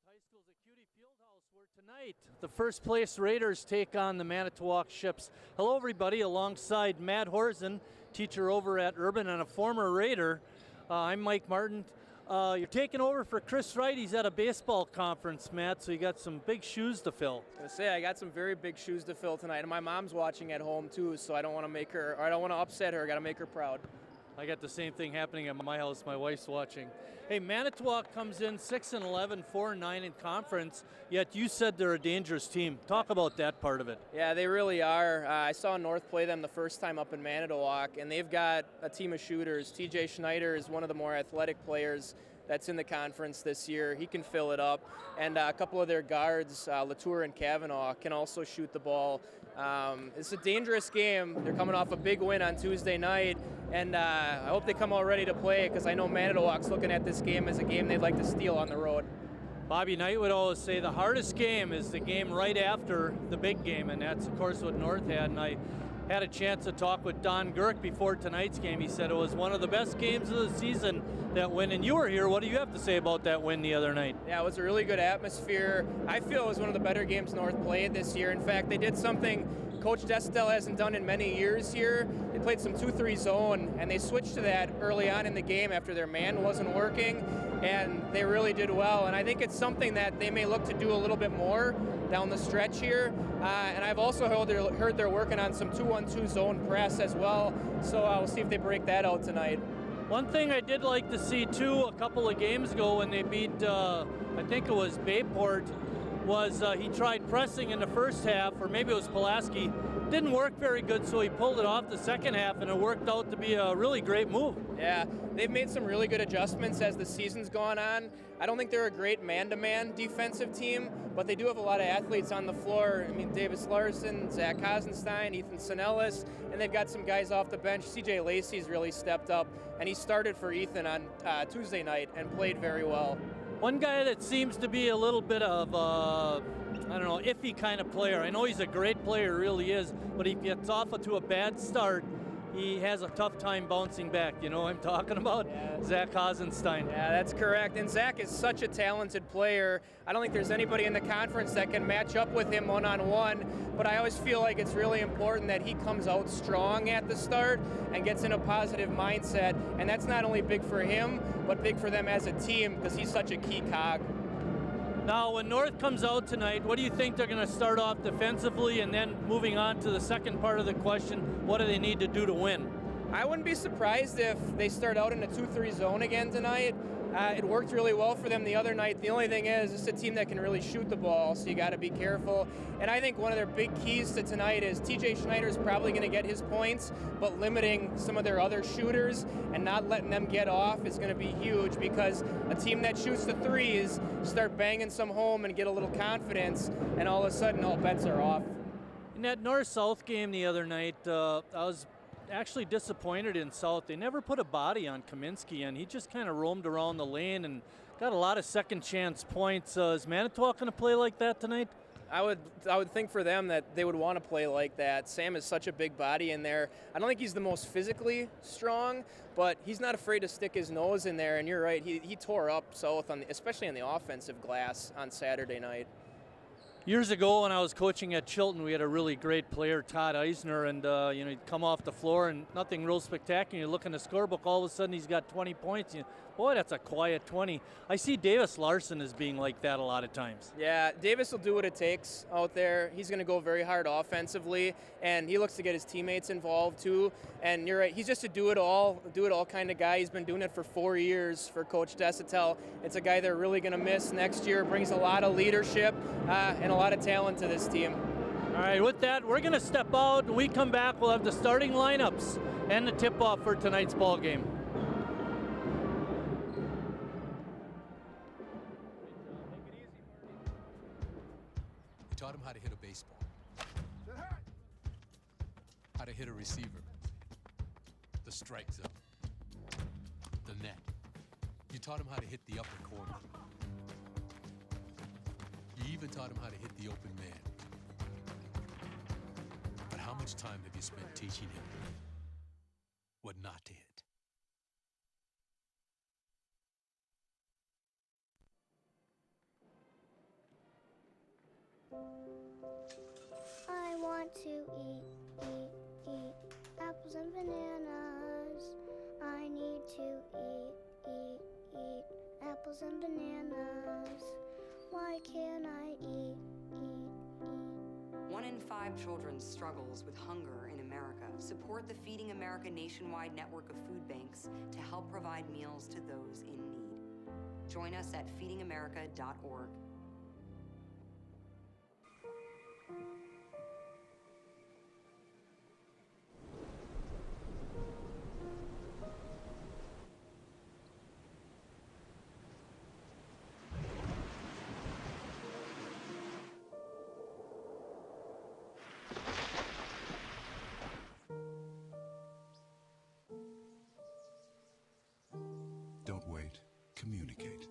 High School's at Cutie Fieldhouse, where tonight the first place Raiders take on the Manitowoc Ships. Hello everybody, alongside Matt Horzen, teacher over at Urban and a former Raider. I'm Mike Martin. You're taking over for Chris Wright. He's at a baseball conference, Matt, so you got some big shoes to fill. I was gonna say, I got some very big shoes to fill tonight, and my mom's watching at home too, so I don't want to upset her. I got to make her proud. I got the same thing happening at my house. My wife's watching. Hey, Manitowoc comes in 6-11, 4-9 in conference, yet you said they're a dangerous team. Talk about that part of it. Yeah, they really are. I saw North play them the first time up in Manitowoc, and they've got a team of shooters. TJ Schneider is one of the more athletic players that's in the conference this year. He can fill it up. And a couple of their guards, Latour and Kavanaugh, can also shoot the ball. It's a dangerous game. They're coming off a big win on Tuesday night, and I hope they come out ready to play, because I know Manitowoc's looking at this game as a game they'd like to steal on the road. Bobby Knight would always say the hardest game is the game right after the big game, and that's, of course, what North had. And I had a chance to talk with Don Girk before tonight's game. He said it was one of the best games of the season, that win, and you were here. What do you have to say about that win the other night? Yeah, it was a really good atmosphere. I feel it was one of the better games North played this year. In fact, they did something Coach Destel hasn't done in many years here. They played some 2-3 zone, and they switched to that early on in the game after their man wasn't working, and they really did well. And I think it's something that they may look to do a little bit more down the stretch here. And I've also heard they're working on some 2-1-2 zone press as well, so we'll see if they break that out tonight. One thing I did like to see, too, a couple of games ago when they beat, I think it was Bayport, was he tried pressing in the first half, or maybe it was Pulaski. Didn't work very good, so he pulled it off the second half, and it worked out to be a really great move. Yeah, they've made some really good adjustments as the season's gone on. I don't think they're a great man-to-man defensive team, but they do have a lot of athletes on the floor. I mean, Davis Larson, Zach Hasenstein, Ethan Sinellis, and they've got some guys off the bench. CJ Lacey's really stepped up, and he started for Ethan on Tuesday night and played very well. One guy that seems to be a little bit of I don't know, iffy kind of player. I know he's a great player, really is, but he gets off to a bad start. He has a tough time bouncing back. You know what I'm talking about? Yeah. Zach Hasenstein. Yeah, that's correct. And Zach is such a talented player. I don't think there's anybody in the conference that can match up with him one-on-one, but I always feel like it's really important that he comes out strong at the start and gets in a positive mindset. And that's not only big for him, but big for them as a team, because he's such a key cog. Now, when North comes out tonight, what do you think they're going to start off defensively, and then moving on to the second part of the question, what do they need to do to win? I wouldn't be surprised if they start out in a 2-3 zone again tonight. It worked really well for them the other night. The only thing is, it's a team that can really shoot the ball, so you got to be careful. And I think one of their big keys to tonight is TJ Schneider's probably going to get his points, but limiting some of their other shooters and not letting them get off is going to be huge, because a team that shoots the threes start banging some home and get a little confidence, and all of a sudden all bets are off. In that North-South game the other night, I was actually disappointed in South. They never put a body on Kaminsky, and he just kind of roamed around the lane and got a lot of second chance points. Is Manitowoc going to play like that tonight? I would think for them that they would want to play like that. Sam is such a big body in there. I don't think he's the most physically strong, but he's not afraid to stick his nose in there. And you're right, he tore up South, especially on the offensive glass on Saturday night. Years ago, when I was coaching at Chilton, we had a really great player, Todd Eisner, and he'd come off the floor and nothing real spectacular. You look in the scorebook, all of a sudden he's got 20 points. Boy, that's a quiet 20. I see Davis Larson as being like that a lot of times. Yeah, Davis will do what it takes out there. He's going to go very hard offensively, and he looks to get his teammates involved too. And you're right, he's just a do-it-all kind of guy. He's been doing it for 4 years for Coach Desatel. It's a guy they're really going to miss next year. Brings a lot of leadership and a lot of talent to this team. All right, with that, we're going to step out. When we come back, we'll have the starting lineups and the tip-off for tonight's ball game. We taught him how to hit a baseball, how to hit a receiver, the strike zone, the net. You taught him how to hit the upper corner. You even taught him how to hit the open man. But how much time have you spent teaching him what not to hit? I want to eat apples and bananas. I need to eat apples and bananas. Why can't I eat? 1 in 5 children struggles with hunger in America. Support the Feeding America nationwide network of food banks to help provide meals to those in need. Join us at feedingamerica.org. Don't wait. Communicate.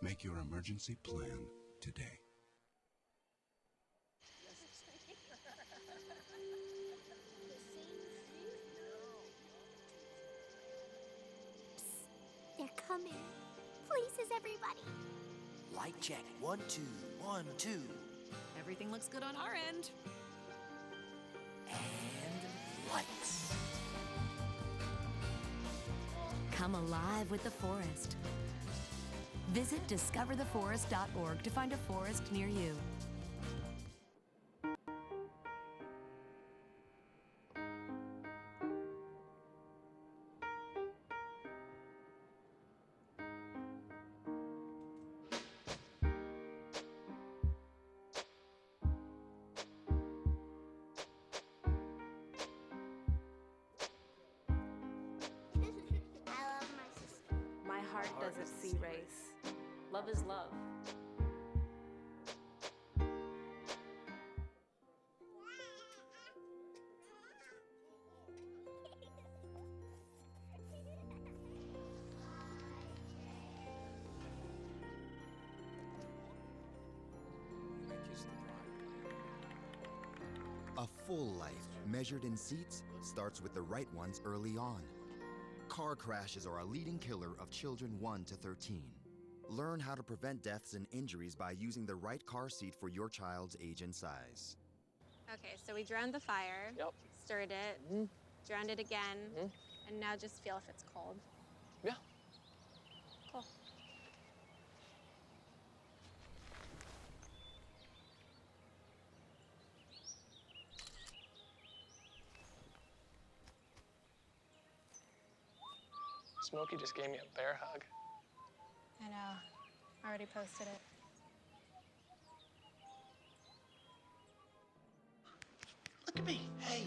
Make your emergency plan today. They're coming. Places, everybody. Light check. 1, 2, 1, 2. Everything looks good on our end. And lights. Come alive with the forest. Visit discovertheforest.org to find a forest near you. I love my sister. My heart doesn't see race. Love is love. A full life, measured in seats, starts with the right ones early on. Car crashes are a leading killer of children 1 to 13. Learn how to prevent deaths and injuries by using the right car seat for your child's age and size. Okay, so we drowned the fire, stirred it, drowned it again, and now just feel if it's cold. Yeah. Cool. Smokey just gave me a bear hug. I know. I already posted it. Look at me. Hey.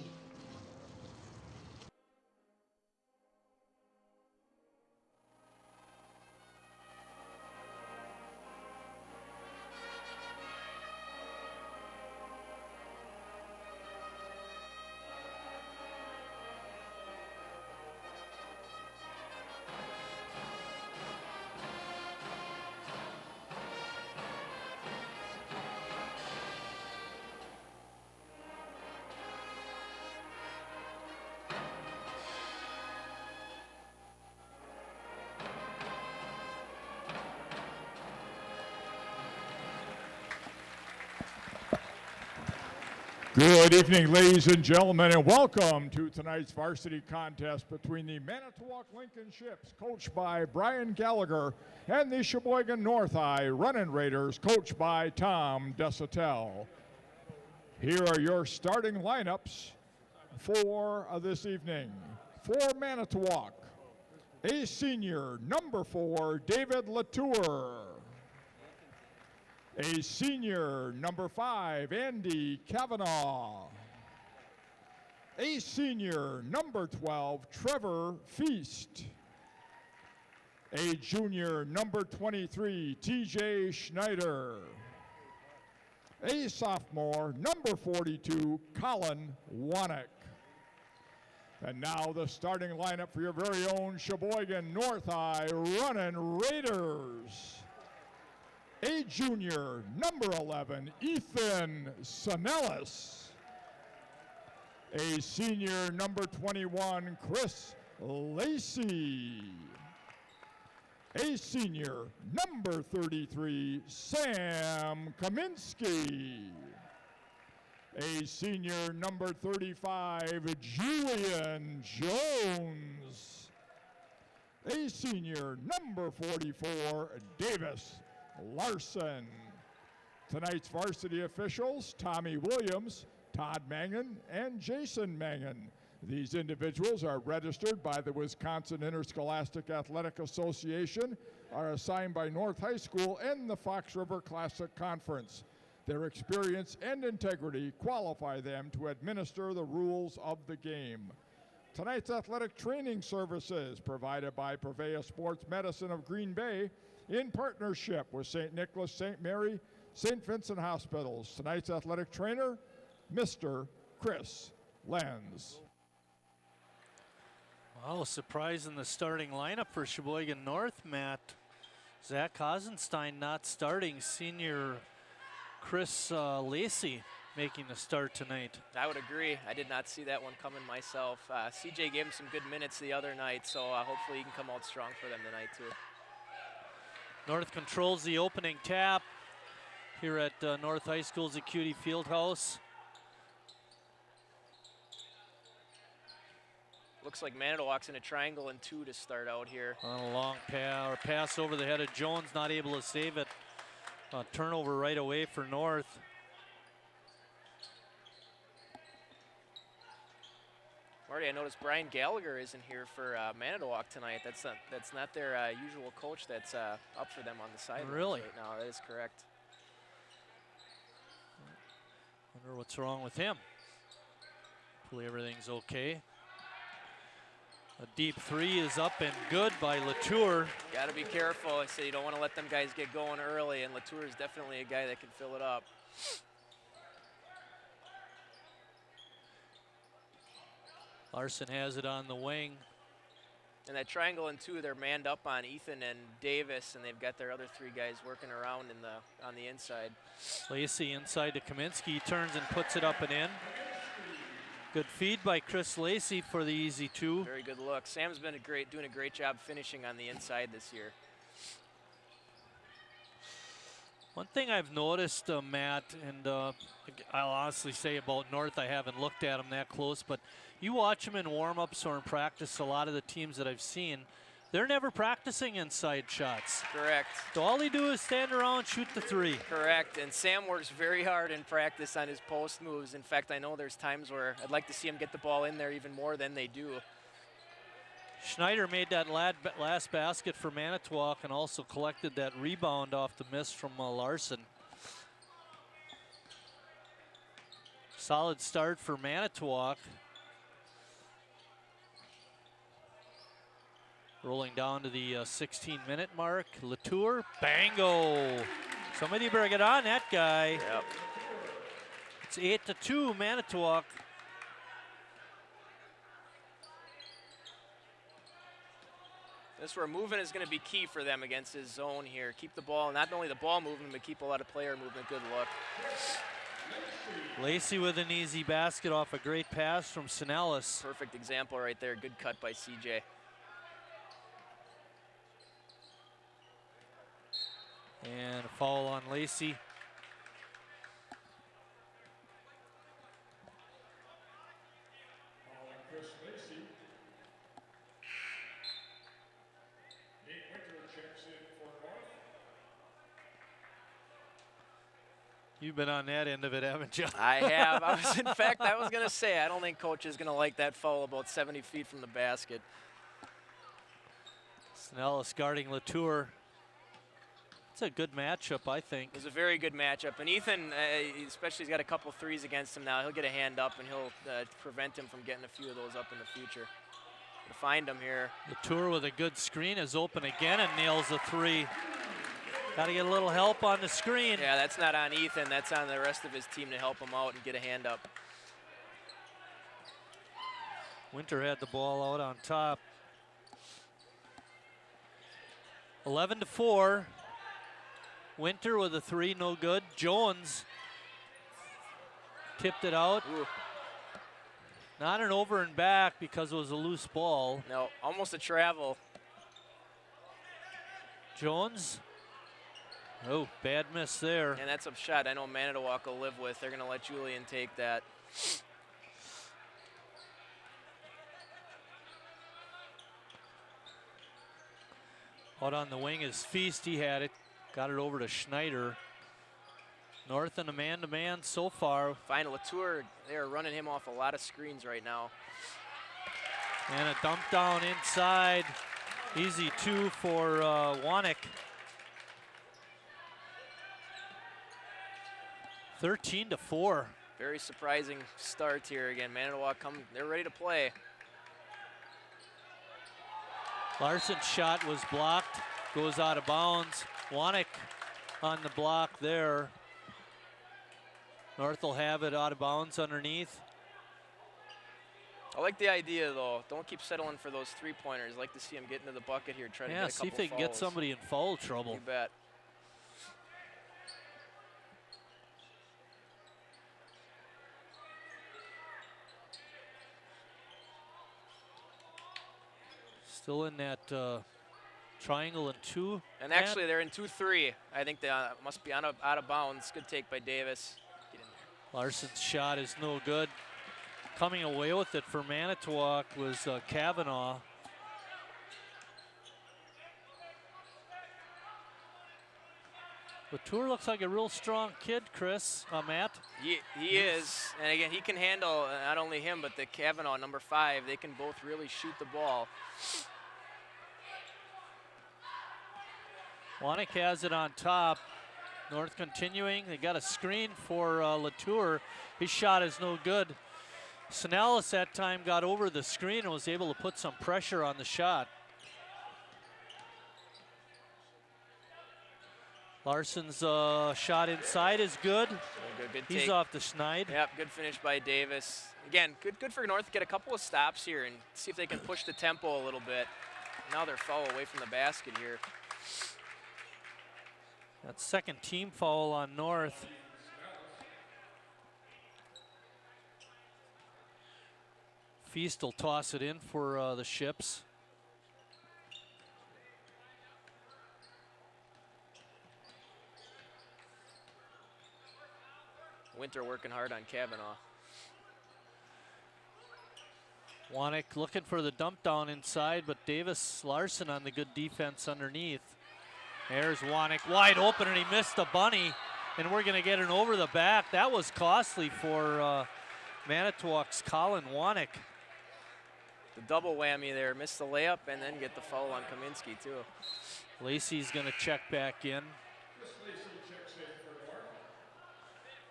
Good evening, ladies and gentlemen, and welcome to tonight's varsity contest between the Manitowoc Lincoln Ships, coached by Brian Gallagher, and the Sheboygan North Eye Runnin' Raiders, coached by Tom Desautels. Here are your starting lineups for this evening. For Manitowoc, a senior, number 4, David Latour. A senior, number 5, Andy Kavanaugh. A senior, number 12, Trevor Feast. A junior, number 23, TJ Schneider. A sophomore, number 42, Colin Wanick. And now the starting lineup for your very own Sheboygan North Eye Runnin' Raiders. A junior, number 11, Ethan Sonellis. A senior, number 21, Chris Lacey. a senior, number 33, Sam Kaminsky. A senior, number 35, Julian Jones. A senior, number 44, Davis Larson. Tonight's varsity officials, Tommy Williams, Todd Mangan, and Jason Mangan. These individuals are registered by the Wisconsin Interscholastic Athletic Association, are assigned by North High School and the Fox River Classic Conference. Their experience and integrity qualify them to administer the rules of the game. Tonight's athletic training services provided by Purveyor Sports Medicine of Green Bay in partnership with St. Nicholas, St. Mary, St. Vincent Hospitals. Tonight's athletic trainer, Mr. Chris Lenz. Wow, surprise in the starting lineup for Sheboygan North, Matt. Zach Hasenstein not starting. Senior Chris Lacey making the start tonight. I would agree. I did not see that one coming myself. CJ gave him some good minutes the other night, so hopefully he can come out strong for them tonight too. North controls the opening tap here at North High School's Acuity Fieldhouse. Looks like Manitowoc's in a triangle and 2 to start out here. On a long pass over the head of Jones, not able to save it. Turnover right away for North. Marty, I noticed Brian Gallagher isn't here for Manitowoc tonight. That's not their usual coach that's up for them on the sidelines Really? right now. That is correct. Wonder what's wrong with him. Hopefully everything's okay. A deep 3 is up and good by Latour. Got to be careful. I say you don't want to let them guys get going early, and Latour is definitely a guy that can fill it up. Larson has it on the wing. And that triangle and 2, they're manned up on Ethan and Davis, and they've got their other 3 guys working around on the inside. Lacey inside to Kaminsky, turns and puts it up and in. Good feed by Chris Lacey for the easy 2. Very good look. Sam's been doing a great job finishing on the inside this year. One thing I've noticed, Matt, and I'll honestly say about North, I haven't looked at them that close, but you watch them in warm-ups or in practice, a lot of the teams that I've seen, they're never practicing inside shots. Correct. So all they do is stand around, shoot the 3. Correct, and Sam works very hard in practice on his post moves. In fact, I know there's times where I'd like to see him get the ball in there even more than they do. Schneider made that last basket for Manitowoc and also collected that rebound off the miss from Larson. Solid start for Manitowoc. Rolling down to the 16-minute mark. Latour, bango. Somebody better get on that guy. Yep. It's 8-2 Manitowoc. This where movement is going to be key for them against his zone here. Keep the ball, not only the ball moving, but keep a lot of player movement. Good look. Lacey with an easy basket off a great pass from Sinellis. Perfect example right there. Good cut by CJ. And a foul on Lacey. Chris Lacey. Nate Winter checks in for North. You've been on that end of it, haven't you? I have. In fact, I was going to say, I don't think coach is going to like that foul about 70 feet from the basket. Snellis guarding Latour. It's a good matchup, I think. It was a very good matchup. And Ethan, especially, he's got a couple 3s against him now. He'll get a hand up, and he'll prevent him from getting a few of those up in the future. We'll find him here. Latour with a good screen is open again and nails the 3. Got to get a little help on the screen. Yeah, that's not on Ethan. That's on the rest of his team to help him out and get a hand up. Winter had the ball out on top. 11-4. Winter with a 3, no good. Jones tipped it out. Ooh. Not an over and back because it was a loose ball. No, almost a travel. Jones. Oh, bad miss there. And that's a shot I know Manitowoc will live with. They're going to let Julian take that. Out on the wing is Feast. He had it. Got it over to Schneider. North and a man-to-man so far. Final Latour, they are running him off a lot of screens right now. And a dump down inside. Easy two for Wanek. 13-4. Very surprising start here again. Manitowoc they're ready to play. Larson's shot was blocked, goes out of bounds. Wanek on the block there. North will have it out of bounds underneath. I like the idea though. Don't keep settling for those three-pointers. Like to see him get into the bucket here, try to get a couple see if they can get somebody in foul trouble. You bet. Still in that triangle and two. And actually, they're in 2-3. I think they must be out of bounds. Good take by Davis. Get in there. Larson's shot is no good. Coming away with it for Manitowoc was Kavanaugh. Latour looks like a real strong kid, Chris, Matt. He is, and again, he can handle not only him, but the Kavanaugh, number 5. They can both really shoot the ball. Wanek has it on top. North continuing. They got a screen for Latour. His shot is no good. Snellis that time got over the screen and was able to put some pressure on the shot. Larson's shot inside is good. Good He's take. off the Schneid. Yep, good finish by Davis. Again, good for North to get a couple of stops here and see if they can push the tempo a little bit. Now they're foul away from the basket here. That second team foul on North. Feast will toss it in for the Ships. Winter working hard on Kavanaugh. Wanek looking for the dump down inside, but Davis Larson on the good defense underneath. There's Wanek wide open, and he missed the bunny, and we're going to get an over the back. That was costly for Manitowoc's Colin Wanek. The double whammy there, missed the layup and then get the foul on Kaminsky too. Lacey's going to check back in.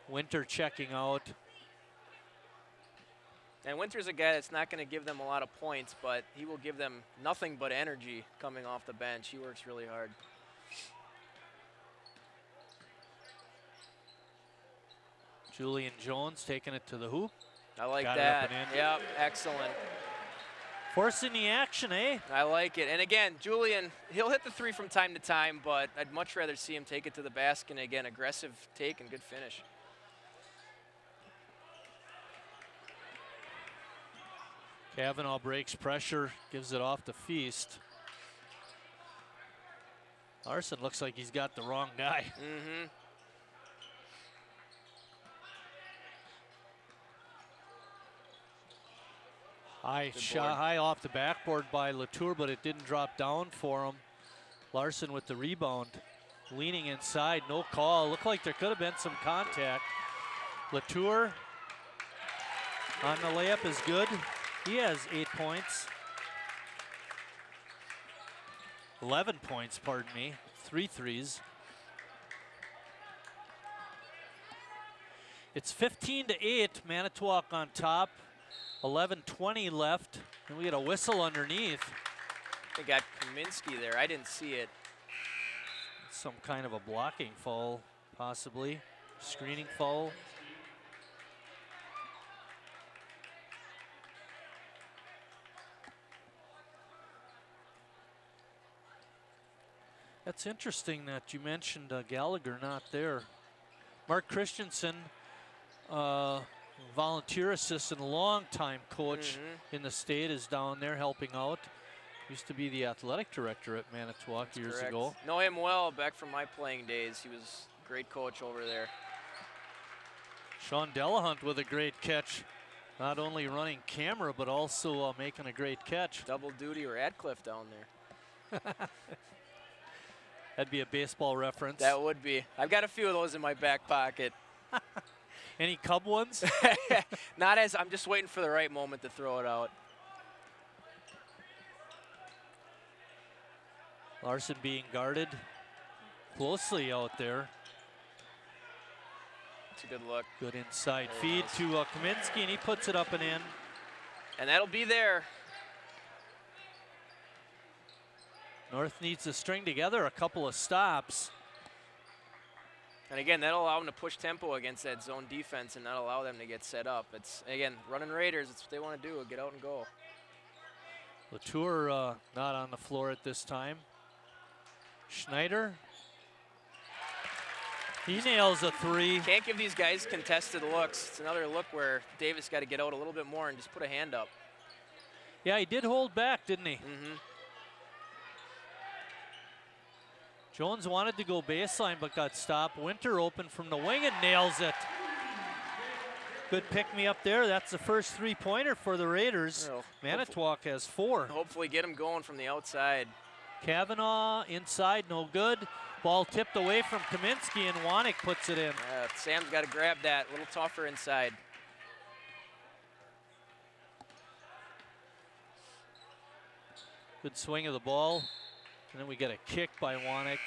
Winter checking out. And Winter's a guy that's not going to give them a lot of points, but he will give them nothing but energy coming off the bench. He works really hard. Julian Jones taking it to the hoop. I like Got that. It up and in. Yep, excellent. Forcing the action, eh? I like it. And again, Julian, he'll hit the three from time to time, but I'd much rather see him take it to the basket. And again, aggressive take and good finish. Kavanaugh breaks pressure, gives it off to Feast. Larson looks like he's got the wrong guy. Mm-hmm. High off the backboard by Latour, but it didn't drop down for him. Larson with the rebound. Leaning inside, no call. Looked like there could have been some contact. Latour on the layup is good. He has 8 points. 11 points, pardon me. 3 threes. It's 15-8, Manitowoc on top. 11:20 left, and we get a whistle underneath. They got Kaminsky there. I didn't see it. Some kind of a blocking foul, possibly. Screening foul. That's interesting that you mentioned Gallagher not there. Mark Christensen, volunteer assistant, longtime coach in the state, is down there helping out. Used to be the athletic director at Manitowoc years Correct. ago. Know him well back from my playing days. He was a great coach over there. Sean Delahunt with a great catch. Not only running camera, but also making a great catch. Double duty Radcliffe down there. That'd be a baseball reference. That would be. I've got a few of those in my back pocket. Any Cub ones? Not as, I'm just waiting for the right moment to throw it out. Larson being guarded closely out there. It's a good look. Good inside feed to Kaminsky, and he puts it up and in. And that'll be there. North needs to string together a couple of stops. And again, that'll allow them to push tempo against that zone defense and not allow them to get set up. It's, again, running Raiders, it's what they want to do, get out and go. Latour not on the floor at this time. Schneider. He nails a three. Can't give these guys contested looks. It's another look where Davis got to get out a little bit more and just put a hand up. Yeah, he did hold back, didn't he? Mm-hmm. Jones wanted to go baseline but got stopped. Winter open from the wing and nails it. Good pick-me-up there. That's the first three-pointer for the Raiders. Well, Manitowoc has 4. Hopefully get him going from the outside. Kavanaugh inside, no good. Ball tipped away from Kaminsky, and Wanek puts it in. Sam's got to grab that. A little tougher inside. Good swing of the ball. And then we get a kick by Wanek.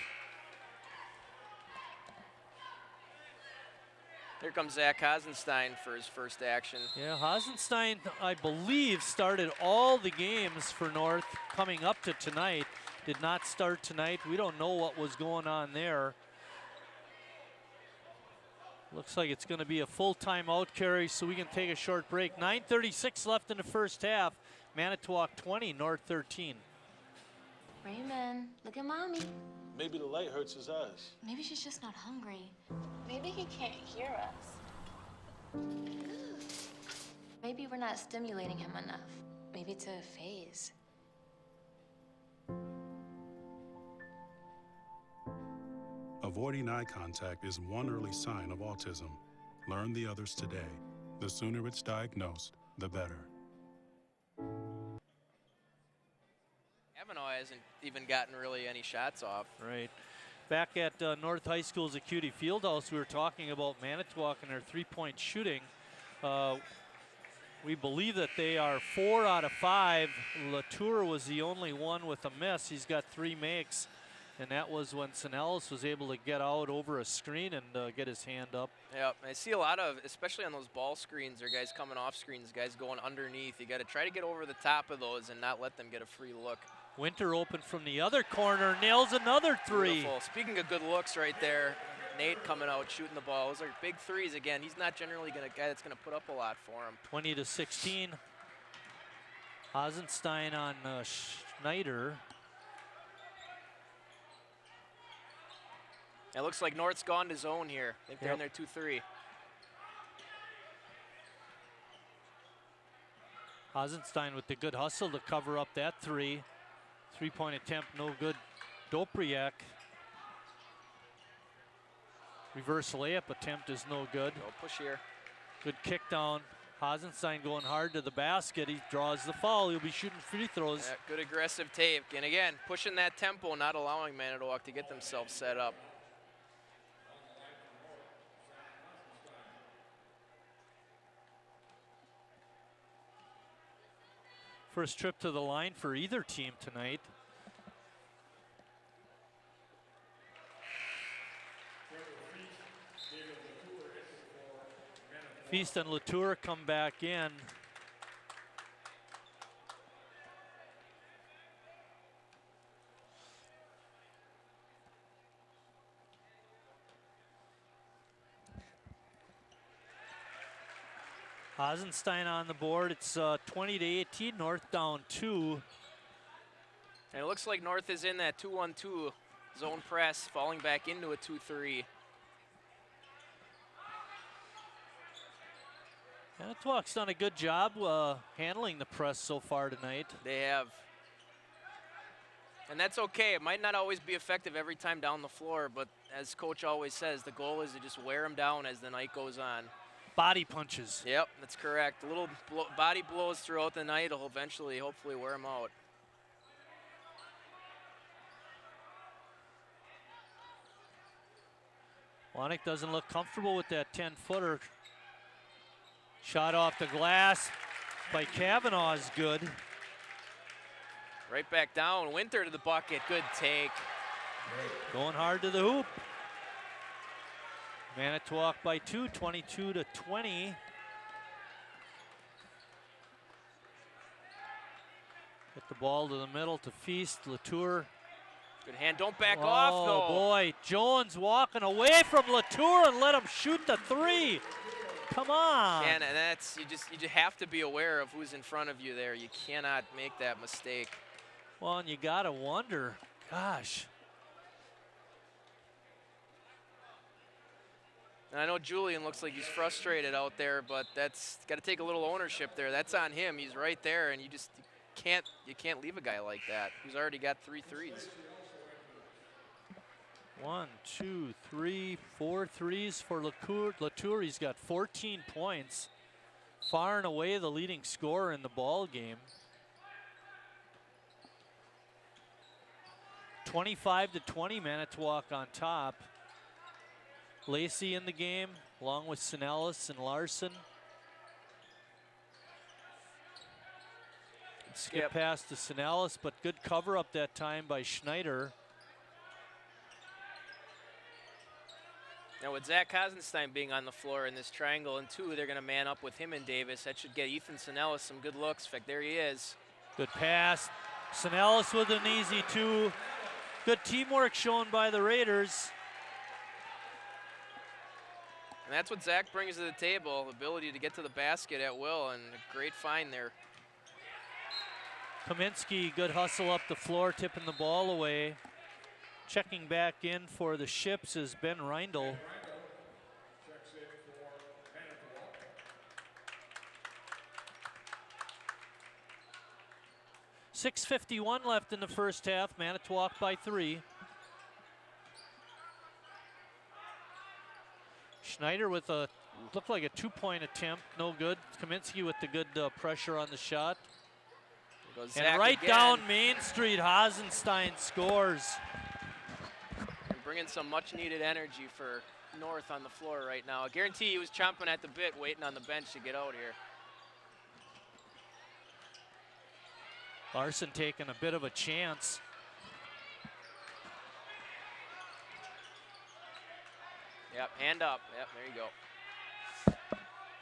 Here comes Zach Hasenstein for his first action. Yeah, Hasenstein, I believe, started all the games for North coming up to tonight. Did not start tonight. We don't know what was going on there. Looks like it's going to be a full timeout carry, so we can take a short break. 9:36 left in the first half. Manitowoc 20, North 13. Raymond, look at Mommy. Maybe the light hurts his eyes. Maybe she's just not hungry. Maybe he can't hear us. Maybe we're not stimulating him enough. Maybe it's a phase. Avoiding eye contact is one early sign of autism. Learn the others today. The sooner it's diagnosed, the better. Kavanaugh hasn't even gotten really any shots off. Right. Back at North High School's Acuity Fieldhouse, we were talking about Manitowoc and their three-point shooting. We believe that they are 4 out of 5. Latour was the only one with a miss. He's got 3 makes, and that was when Sinellis was able to get out over a screen and get his hand up. Yep, I see a lot of, especially on those ball screens or guys coming off screens, guys going underneath. You got to try to get over the top of those and not let them get a free look. Winter open from the other corner, nails another 3. Beautiful. Speaking of good looks right there, Nate coming out, shooting the ball. Those are big threes again. He's not generally a guy that's going to put up a lot for him. 20-16. Hasenstein on Schneider. It looks like North's gone to zone here. I think they're in their 2-3. Hasenstein with the good hustle to cover up that 3. 3-point attempt, no good. Dopriak. Reverse layup attempt is no good. Go push here. Good kick down. Hasenstein going hard to the basket. He draws the foul. He'll be shooting free throws. Yeah, good aggressive tape. And again, pushing that tempo, not allowing Manitowoc to get themselves set up. First trip to the line for either team tonight. Feast and Latour come back in. Hasenstein on the board. It's 20-18. North down 2. And it looks like North is in that 2-1-2 zone press, falling back into a 2-3. Manitowoc's done a good job handling the press so far tonight. They have. And that's okay. It might not always be effective every time down the floor, but as Coach always says, the goal is to just wear them down as the night goes on. Body punches. Yep, that's correct. Little body blows throughout the night will eventually, hopefully, wear them out. Wanek doesn't look comfortable with that 10-footer. Shot off the glass by Kavanaugh is good. Right back down. Winter to the bucket. Good take. Going hard to the hoop. Manitowoc by 2, 22-20. Get the ball to the middle to Feast. Latour. Good hand. Don't back off, though. Oh, boy. Jones walking away from Latour and let him shoot the 3. Come on. And that's, you just have to be aware of who's in front of you there. You cannot make that mistake. Well, and you got to wonder, gosh. And I know Julian looks like he's frustrated out there, but that's got to take a little ownership there. That's on him. He's right there, and you can't leave a guy like that who's already got 3 threes. 1, 2, 3, 4 threes for Latour. He's got 14 points. Far and away the leading scorer in the ball game. 25-20, Manitowoc on top. Lacey in the game, along with Sinellis and Larson. Skip pass to Sinellis, but good cover up that time by Schneider. Now with Zach Kosenstein being on the floor in this triangle, and 2, they're going to man up with him and Davis. That should get Ethan Sinellis some good looks. In fact, there he is. Good pass. Sinellis with an easy 2. Good teamwork shown by the Raiders. And that's what Zach brings to the table, the ability to get to the basket at will, and a great find there. Kaminsky, good hustle up the floor, tipping the ball away. Checking back in for the Ships is Ben Reindl. .651 left in the first half. Manitowoc by 3. Schneider with a, looked like a 2-point attempt, no good. Kaminsky with the good pressure on the shot. And right again. Down Main Street, Hasenstein scores. And bringing some much needed energy for North on the floor right now. I guarantee he was chomping at the bit, waiting on the bench to get out here. Larson taking a bit of a chance. Yep, hand up. Yep, there you go.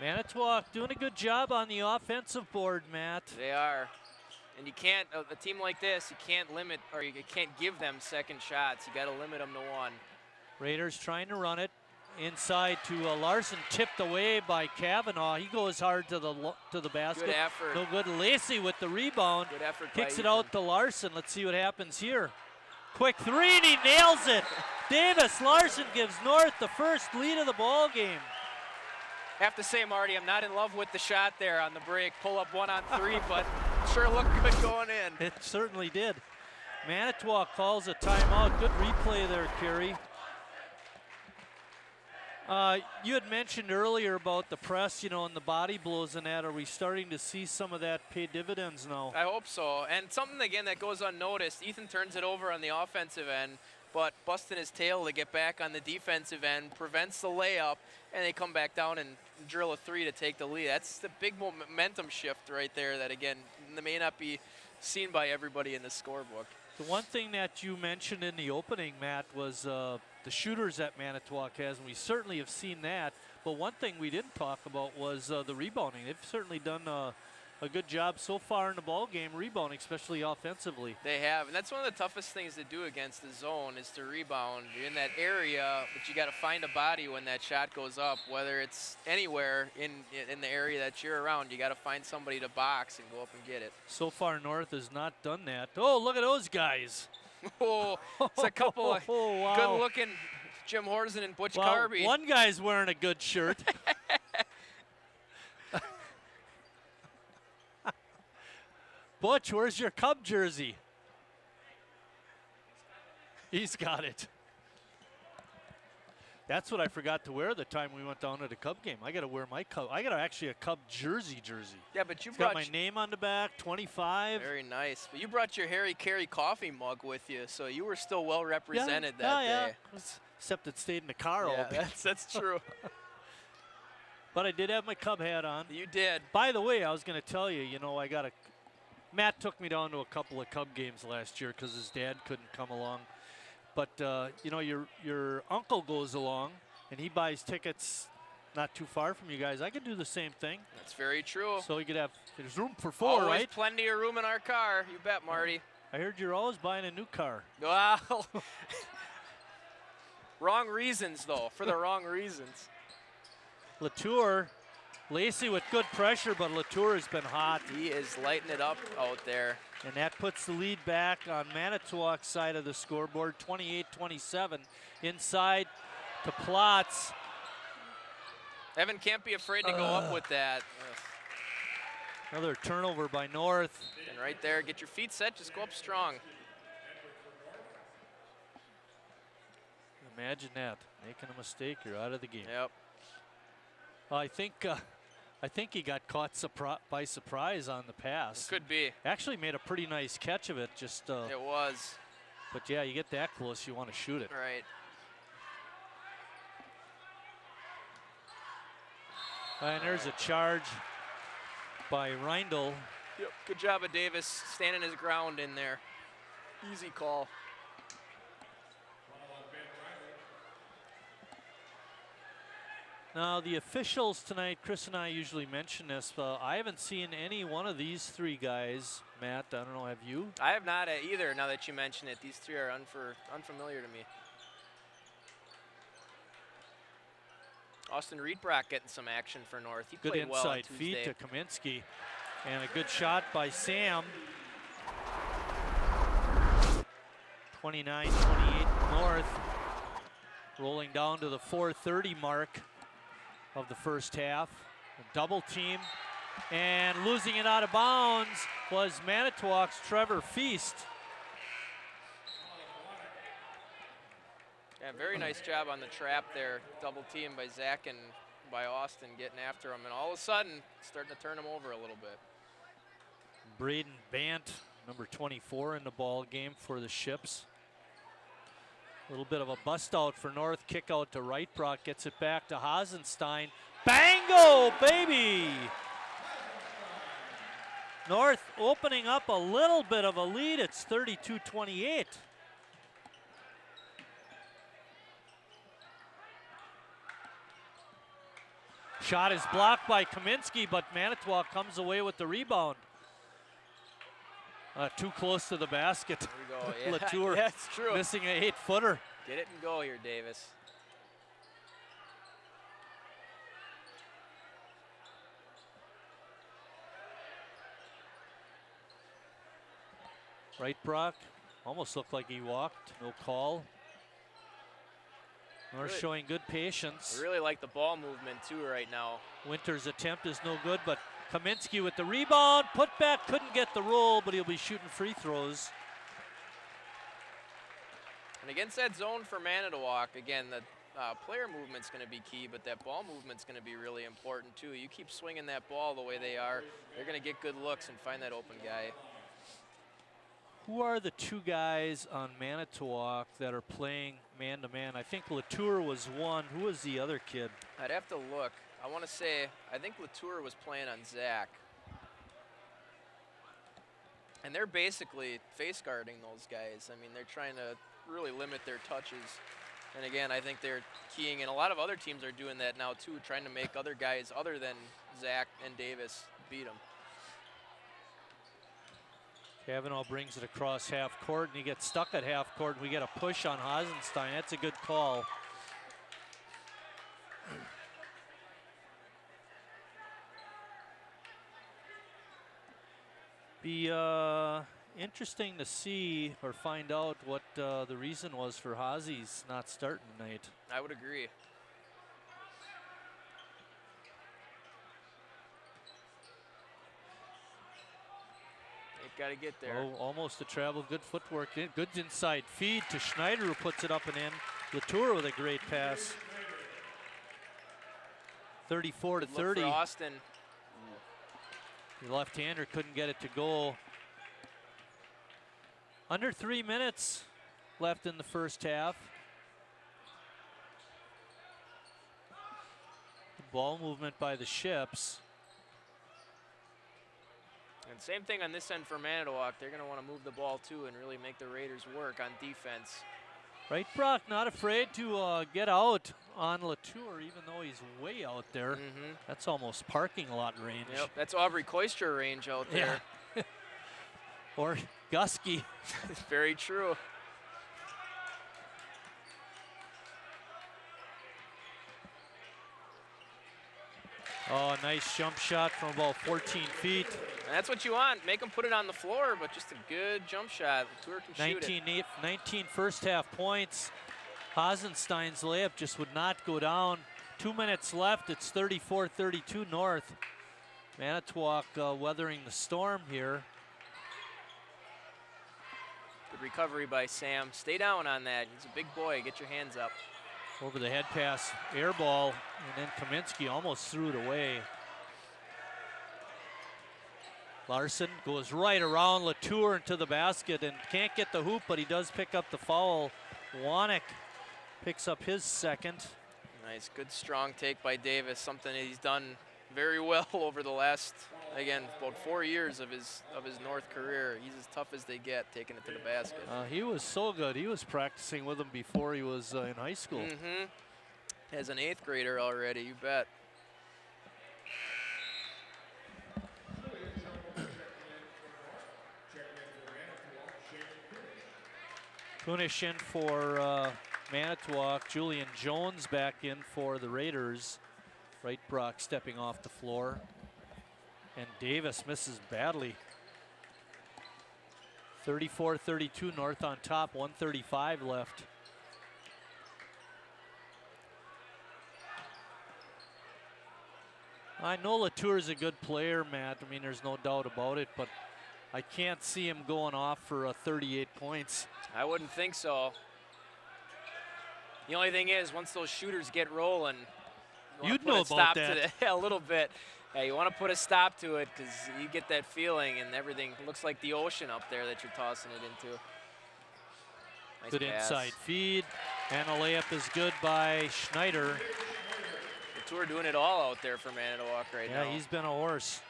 Manitowoc doing a good job on the offensive board, Matt. They are. And you can't, a team like this, you can't limit, or you can't give them second shots. You got to limit them to 1. Raiders trying to run it. Inside to Larson, tipped away by Kavanaugh. He goes hard to the basket. Good effort. No good. Lacey with the rebound. Good effort. Kicks it out to Larson. Let's see what happens here. Quick 3 and he nails it. Davis Larson gives North the first lead of the ball game. Have to say, Marty, I'm not in love with the shot there on the break. Pull up 1 on 3, but sure looked good going in. It certainly did. Manitowoc calls a timeout. Good replay there, Kerry. You had mentioned earlier about the press, you know, and the body blows and that. Are we starting to see some of that pay dividends now? I hope so. And something, again, that goes unnoticed. Ethan turns it over on the offensive end, but busting his tail to get back on the defensive end prevents the layup, and they come back down and drill a 3 to take the lead. That's the big momentum shift right there that, again, may not be seen by everybody in the scorebook. The one thing that you mentioned in the opening, Matt, was the shooters that Manitowoc has, and we certainly have seen that. But one thing we didn't talk about was the rebounding. They've certainly done a good job so far in the ball game rebounding, especially offensively. They have, and that's one of the toughest things to do against the zone is to rebound. You're in that area, but you got to find a body when that shot goes up, whether it's anywhere in the area that you're around. You got to find somebody to box and go up and get it. So far, North has not done that. Oh, look at those guys. Oh, it's a couple of wow. good-looking Jim Horsen and Butch Carby. One guy's wearing a good shirt. Butch, where's your Cub jersey? He's got it. That's what I forgot to wear the time we went down to the Cub game. I got to wear my Cub. I got actually a Cub jersey. Yeah, but you it's brought got my name on the back, 25. Very nice. But you brought your Harry Carey coffee mug with you, so you were still well represented that day. Except it stayed in the car all day. That's true. But I did have my Cub hat on. You did. By the way, I was going to tell you, I got Matt took me down to a couple of Cub games last year because his dad couldn't come along. But, your uncle goes along, and he buys tickets not too far from you guys. I could do the same thing. That's very true. So there's room for four, always right? Plenty of room in our car. You bet, Marty. I heard you're always buying a new car. Well, wrong reasons, though, for the wrong reasons. Latour, Lacey with good pressure, but Latour has been hot. He is lighting it up out there. And that puts the lead back on Manitowoc's side of the scoreboard, 28-27. Inside to Plotz. Evan can't be afraid to go up with that. Another turnover by North. And right there, get your feet set, just go up strong. Imagine that, making a mistake, you're out of the game. Yep. I think he got caught by surprise on the pass. Could be. Actually made a pretty nice catch of it. It was. But yeah, you get that close, you want to shoot it. Right. And there's a charge by Reindl. Yep. Good job of Davis standing his ground in there. Easy call. Now, the officials tonight, Chris and I usually mention this, but I haven't seen any one of these three guys. Matt, I don't know, have you? I have not either, now that you mention it. These three are unfamiliar to me. Austin Riedbrock getting some action for North. He good played well on inside Tuesday. feed to Kaminsky. And a good shot by Sam. 29-28 North. Rolling down to the 4:30 mark of the first half. A double team. And losing it out of bounds was Manitowoc's Trevor Feast. Yeah, very nice job on the trap there. Double team by Zach and by Austin getting after him. And all of a sudden, starting to turn him over a little bit. Braden Bant, number 24 in the ball game for the Ships. A little bit of a bust out for North. Kick out to Reitbrock. Gets it back to Hasenstein. Bango, baby! North opening up a little bit of a lead. It's 32-28. Shot is blocked by Kaminsky, but Manitowoc comes away with the rebound. Too close to the basket. There we go. Yeah, Latour that's true. missing an 8-footer. Get it and go here, Davis. Reitbrock almost looked like he walked. No call. North Really- showing good patience. I really like the ball movement too right now. Winter's attempt is no good, but Kaminsky with the rebound. Put back, couldn't get the roll, but he'll be shooting free throws. And against that zone for Manitowoc, again, the player movement's going to be key, but that ball movement's going to be really important too. You keep swinging that ball the way they are, they're going to get good looks and find that open guy. Who are the two guys on Manitowoc that are playing man-to-man? I think Latour was one. Who was the other kid? I'd have to look. I want to say, I think Latour was playing on Zach. And they're basically face guarding those guys. I mean, they're trying to really limit their touches. And again, I think they're keying, and a lot of other teams are doing that now too, trying to make other guys other than Zach and Davis beat them. Kavanaugh brings it across half court, and he gets stuck at half court, and we get a push on Hasenstein. That's a good call. Be interesting to see or find out what the reason was for Hazi's not starting tonight. I would agree. They Got to get there. Oh, almost a travel. Good footwork. Good inside feed to Schneider, who puts it up and in. Latour with a great pass. 34 to 30. For Austin. The left-hander couldn't get it to go. Under 3 minutes left in the first half. Ball movement by the Ships. And same thing on this end for Manitowoc. They're going to want to move the ball too and really make the Raiders work on defense. Right, Brock, not afraid to get out on Latour, even though he's way out there. That's almost parking lot range. Yep, that's Aubrey Koistra range out there. Yeah. Or Gusky. Very true. Oh, nice jump shot from about 14 feet. And that's what you want. Make them put it on the floor, but just a good jump shot. Latour can shoot it. 19 first half points. Hasenstein's layup just would not go down. 2 minutes left. It's 34-32 North. Manitowoc weathering the storm here. Good recovery by Sam. Stay down on that. He's a big boy. Get your hands up. Over the head pass, air ball, and then Kaminsky almost threw it away. Larson goes right around Latour into the basket and can't get the hoop, but he does pick up the foul. Wanek picks up his second. Nice, good strong take by Davis, something that he's done very well over the last, again, about 4 years of his North career. He's as tough as they get, taking it to the basket. He was so good. He was practicing with him before he was in high school. As an 8th grader already, you bet. Kunish in for Manitowoc. Julian Jones back in for the Raiders. Right, Brock stepping off the floor. And Davis misses badly. 34-32 North on top, 1:35 left. I know Latour's a good player, Matt. I mean, there's no doubt about it, but I can't see him going off for 38 points. I wouldn't think so. The only thing is, once those shooters get rolling, you'd know about that. A little bit. Yeah, you want to put a stop to it because you get that feeling and everything looks like the ocean up there that you're tossing it into. Nice Good pass. Inside feed, and a layup is good by Schneider. Latour doing it all out there for Manitowoc right now. Yeah, he's been a horse.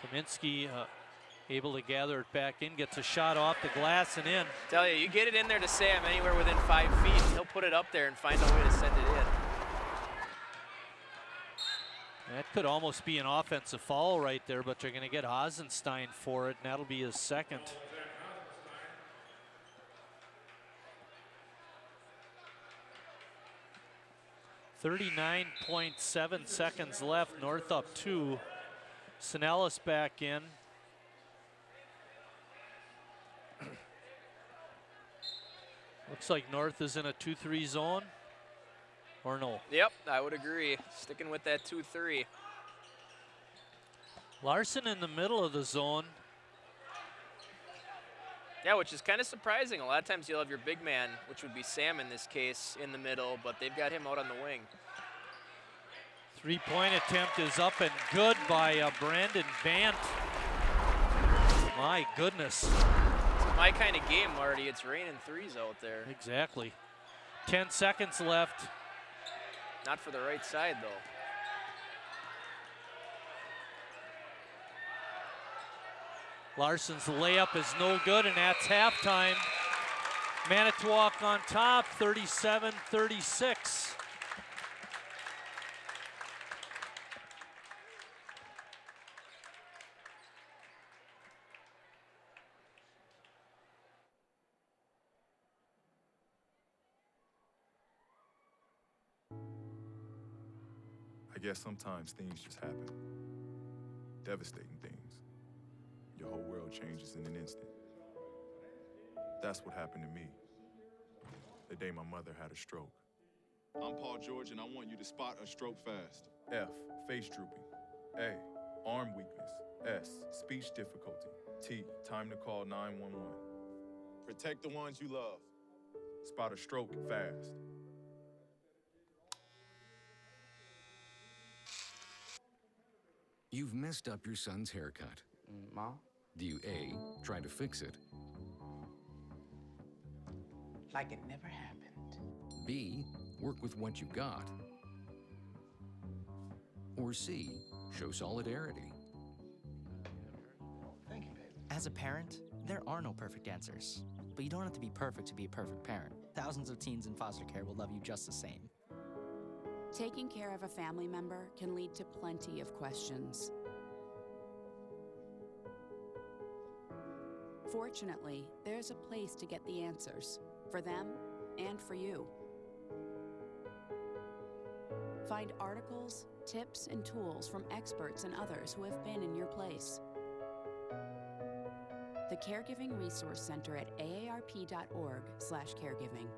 Kaminsky able to gather it back in, gets a shot off the glass and in. Tell you, you get it in there to Sam anywhere within 5 feet, he'll put it up there and find a way to send it in. That could almost be an offensive foul right there, but they're going to get Hasenstein for it, and that'll be his second. .7 seconds left. North up 2. Sinellis back in. Looks like North is in a 2-3 zone, or no? Yep, I would agree. Sticking with that 2-3. Larson in the middle of the zone. Yeah, which is kind of surprising. A lot of times you'll have your big man, which would be Sam in this case, in the middle, but they've got him out on the wing. Three-point attempt is up and good by Brandon Bant. My goodness. It's my kind of game, Marty. It's raining threes out there. Exactly. 10 seconds left. Not for the right side, though. Larson's layup is no good, and that's halftime. Manitowoc on top, 37-36. I guess sometimes things just happen. Devastating things. Your whole world changes in an instant. That's what happened to me the day my mother had a stroke. I'm Paul George, and I want you to spot a stroke fast. F, face drooping. A, arm weakness. S, speech difficulty. T, time to call 911. Protect the ones you love. Spot a stroke fast. You've messed up your son's haircut. Mom? Do you A, try to fix it? Like it never happened. B, work with what you got? Or C, show solidarity? Thank you, babe. As a parent, there are no perfect answers. But you don't have to be perfect to be a perfect parent. Thousands of teens in foster care will love you just the same. Taking care of a family member can lead to plenty of questions. Fortunately, there's a place to get the answers, for them and for you. Find articles, tips, and tools from experts and others who have been in your place. The Caregiving Resource Center at aarp.org/caregiving.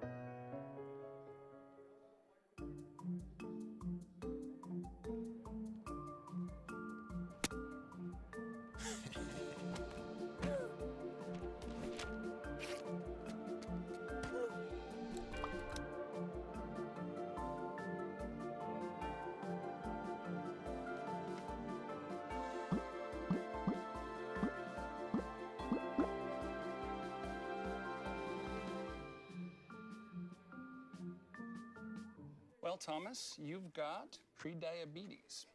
Well, Thomas, you've got pre-diabetes.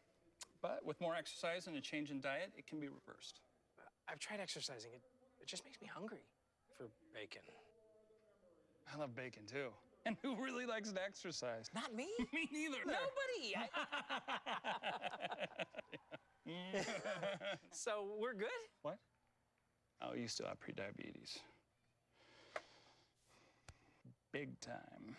But with more exercise and a change in diet, it can be reversed. I've tried exercising. It just makes me hungry for bacon. I love bacon, too. And who really likes to exercise? Not me. Me neither. Nobody. So we're good? What? Oh, you still have pre-diabetes. Big time.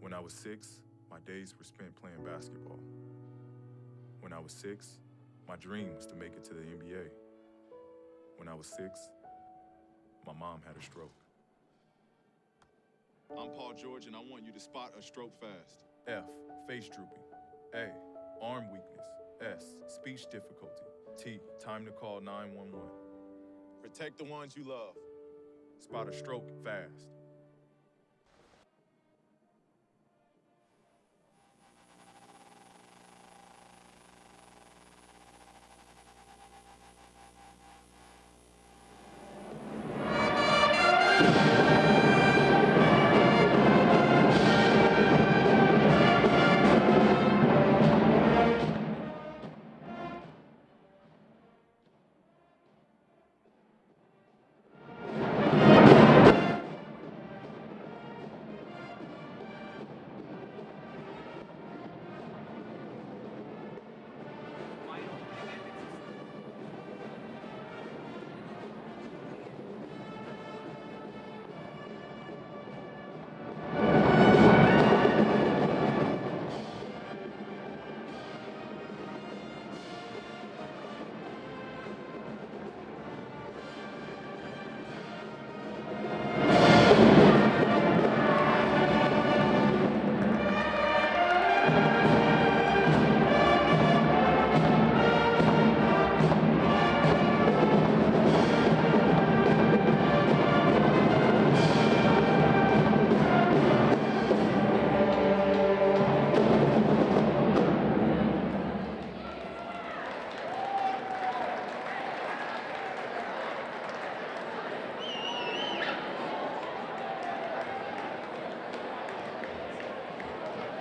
When I was 6, my days were spent playing basketball. When I was 6, my dream was to make it to the NBA. When I was 6, my mom had a stroke. I'm Paul George, and I want you to spot a stroke fast. F, face drooping. A, arm weakness. S, speech difficulty. T, time to call 911. Protect the ones you love. Spot a stroke fast.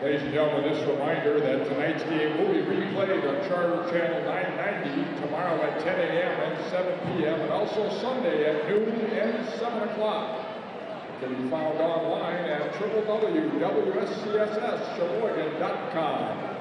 Ladies and gentlemen, this reminder that tonight's game will be replayed on Charter Channel 990 tomorrow at 10 a.m. and 7 p.m. and also Sunday at noon and 7 o'clock. It can be found online at www.WSCSSsheboygan.com.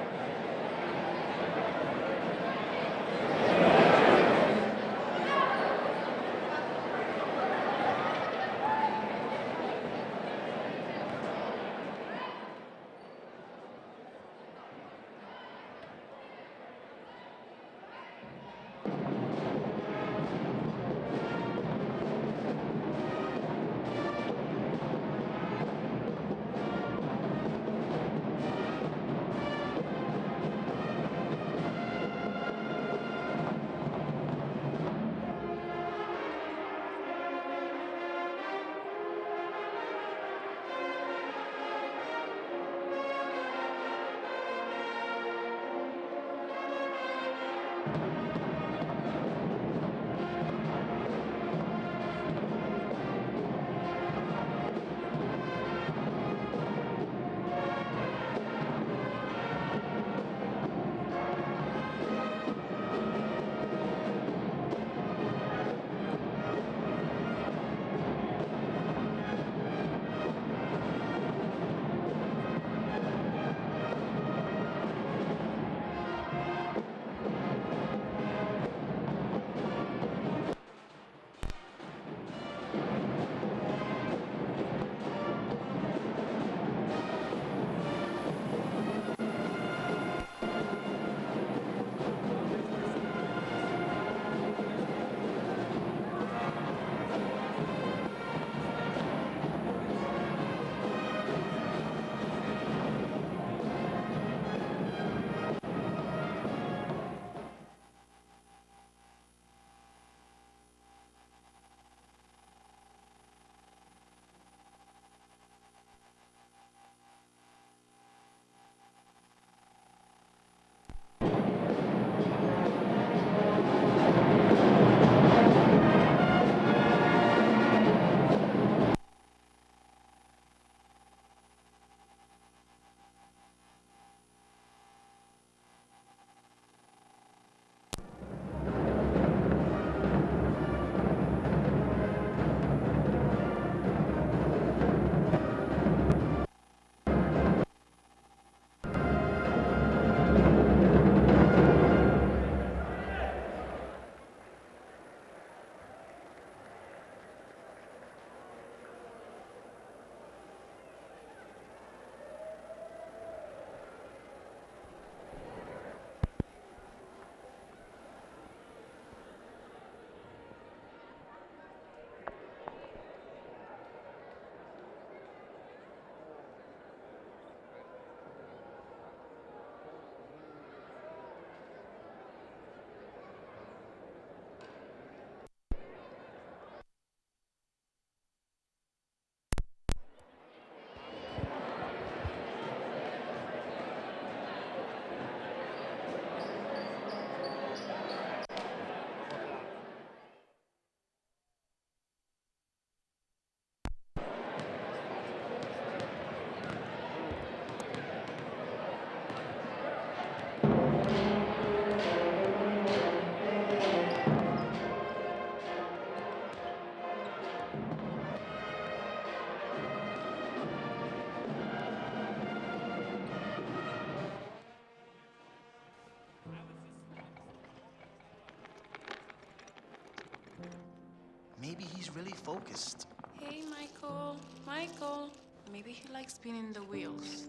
Maybe he's really focused. Hey, Michael. Michael. Maybe he likes spinning the wheels.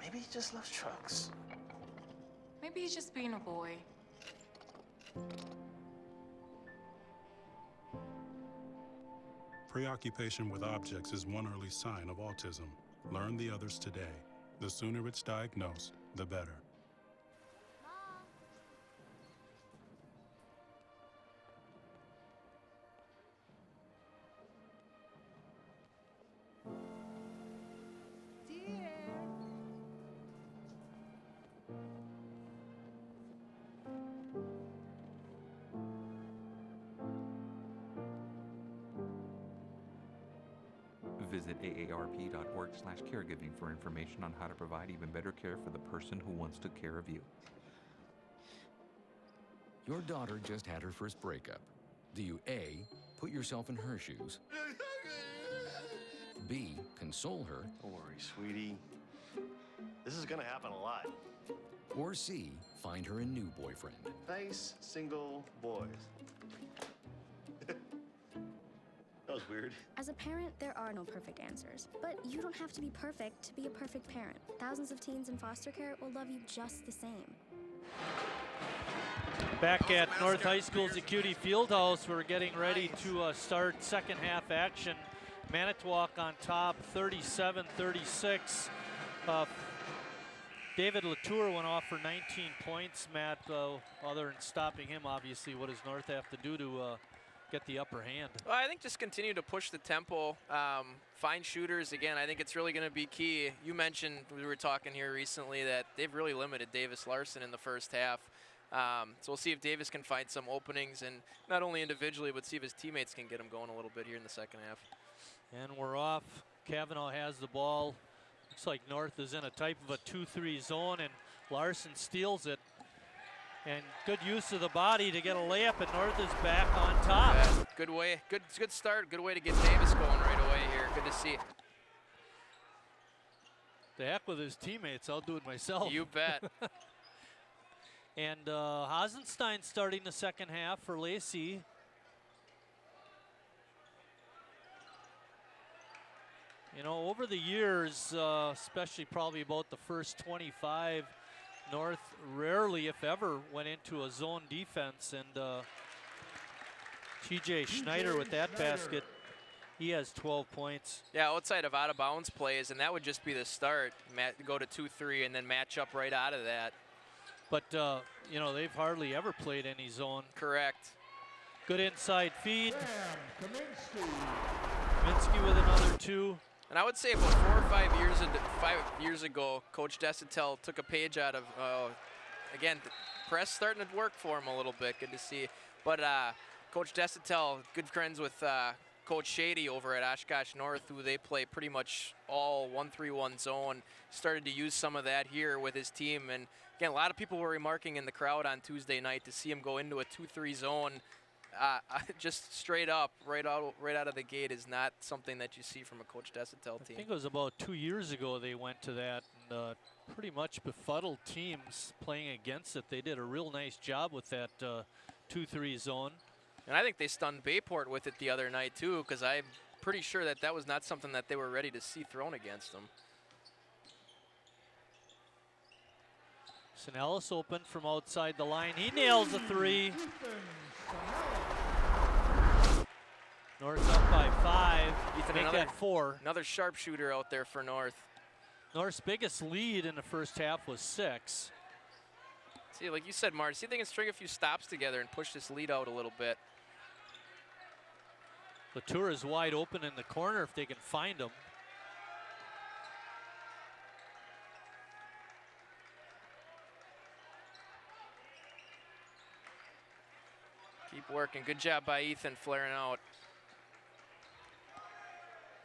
Maybe he just loves trucks. Maybe he's just being a boy. Preoccupation with objects is one early sign of autism. Learn the others today. The sooner it's diagnosed, the better. Visit aarp.org/caregiving for information on how to provide even better care for the person who once took care of you. Your daughter just had her first breakup. Do you A, put yourself in her shoes? B, console her? Don't worry, sweetie. This is gonna happen a lot. Or C, find her a new boyfriend? Nice, single boys. That was weird. As a parent, there are no perfect answers. But you don't have to be perfect to be a perfect parent. Thousands of teens in foster care will love you just the same. Back at North High School's Acuity Fieldhouse, we're getting ready to start second half action. Manitowoc on top, 37-36. David Latour went off for 19 points, Matt. Other than stopping him, obviously, what does North have to do to get the upper hand? Well, I think just continue to push the tempo, find shooters. Again, I think it's really going to be key. You mentioned, we were talking here recently, that they've really limited Davis Larson in the first half. So we'll see if Davis can find some openings, and not only individually, but see if his teammates can get him going a little bit here in the second half. And we're off. Kavanaugh has the ball. Looks like North is in a type of a 2-3 zone, and Larson steals it. And good use of the body to get a layup, and North is back on top. Yeah, good way, good start. Good way to get Davis going right away here. Good to see. The heck with his teammates, I'll do it myself. You bet. And Hasenstein starting the second half for Lacey. You know, over the years, especially probably about the first 25, North rarely, if ever, went into a zone defense. And TJ Schneider with that basket, he has 12 points. Yeah, outside of out-of-bounds plays, and that would just be the start. Go to 2-3 and then match up right out of that. But, you know, they've hardly ever played any zone. Correct. Good inside feed. Kaminsky with another two. And I would say about 4 or 5 years ago, Coach Desatel took a page out of, again, the press starting to work for him a little bit. Good to see. But Coach Desatel, good friends with Coach Shady over at Oshkosh North, who they play pretty much all 1-3-1 zone, started to use some of that here with his team. And again, a lot of people were remarking in the crowd on Tuesday night to see him go into a 2-3 zone. Just straight up, right out of the gate is not something that you see from a Coach Desatel team. I think it was about 2 years ago they went to that, and pretty much befuddled teams playing against it. They did a real nice job with that 2-3 zone. And I think they stunned Bayport with it the other night too, because I'm pretty sure that that was not something that they were ready to see thrown against them. Sinellis open from outside the line. He nails a three. North up by 5. Ethan, make that 4. Another sharpshooter out there for North. North's biggest lead in the first half was 6. See, like you said, Marty, see if they can string a few stops together and push this lead out a little bit. Latour is wide open in the corner if they can find him. Keep working. Good job by Ethan flaring out.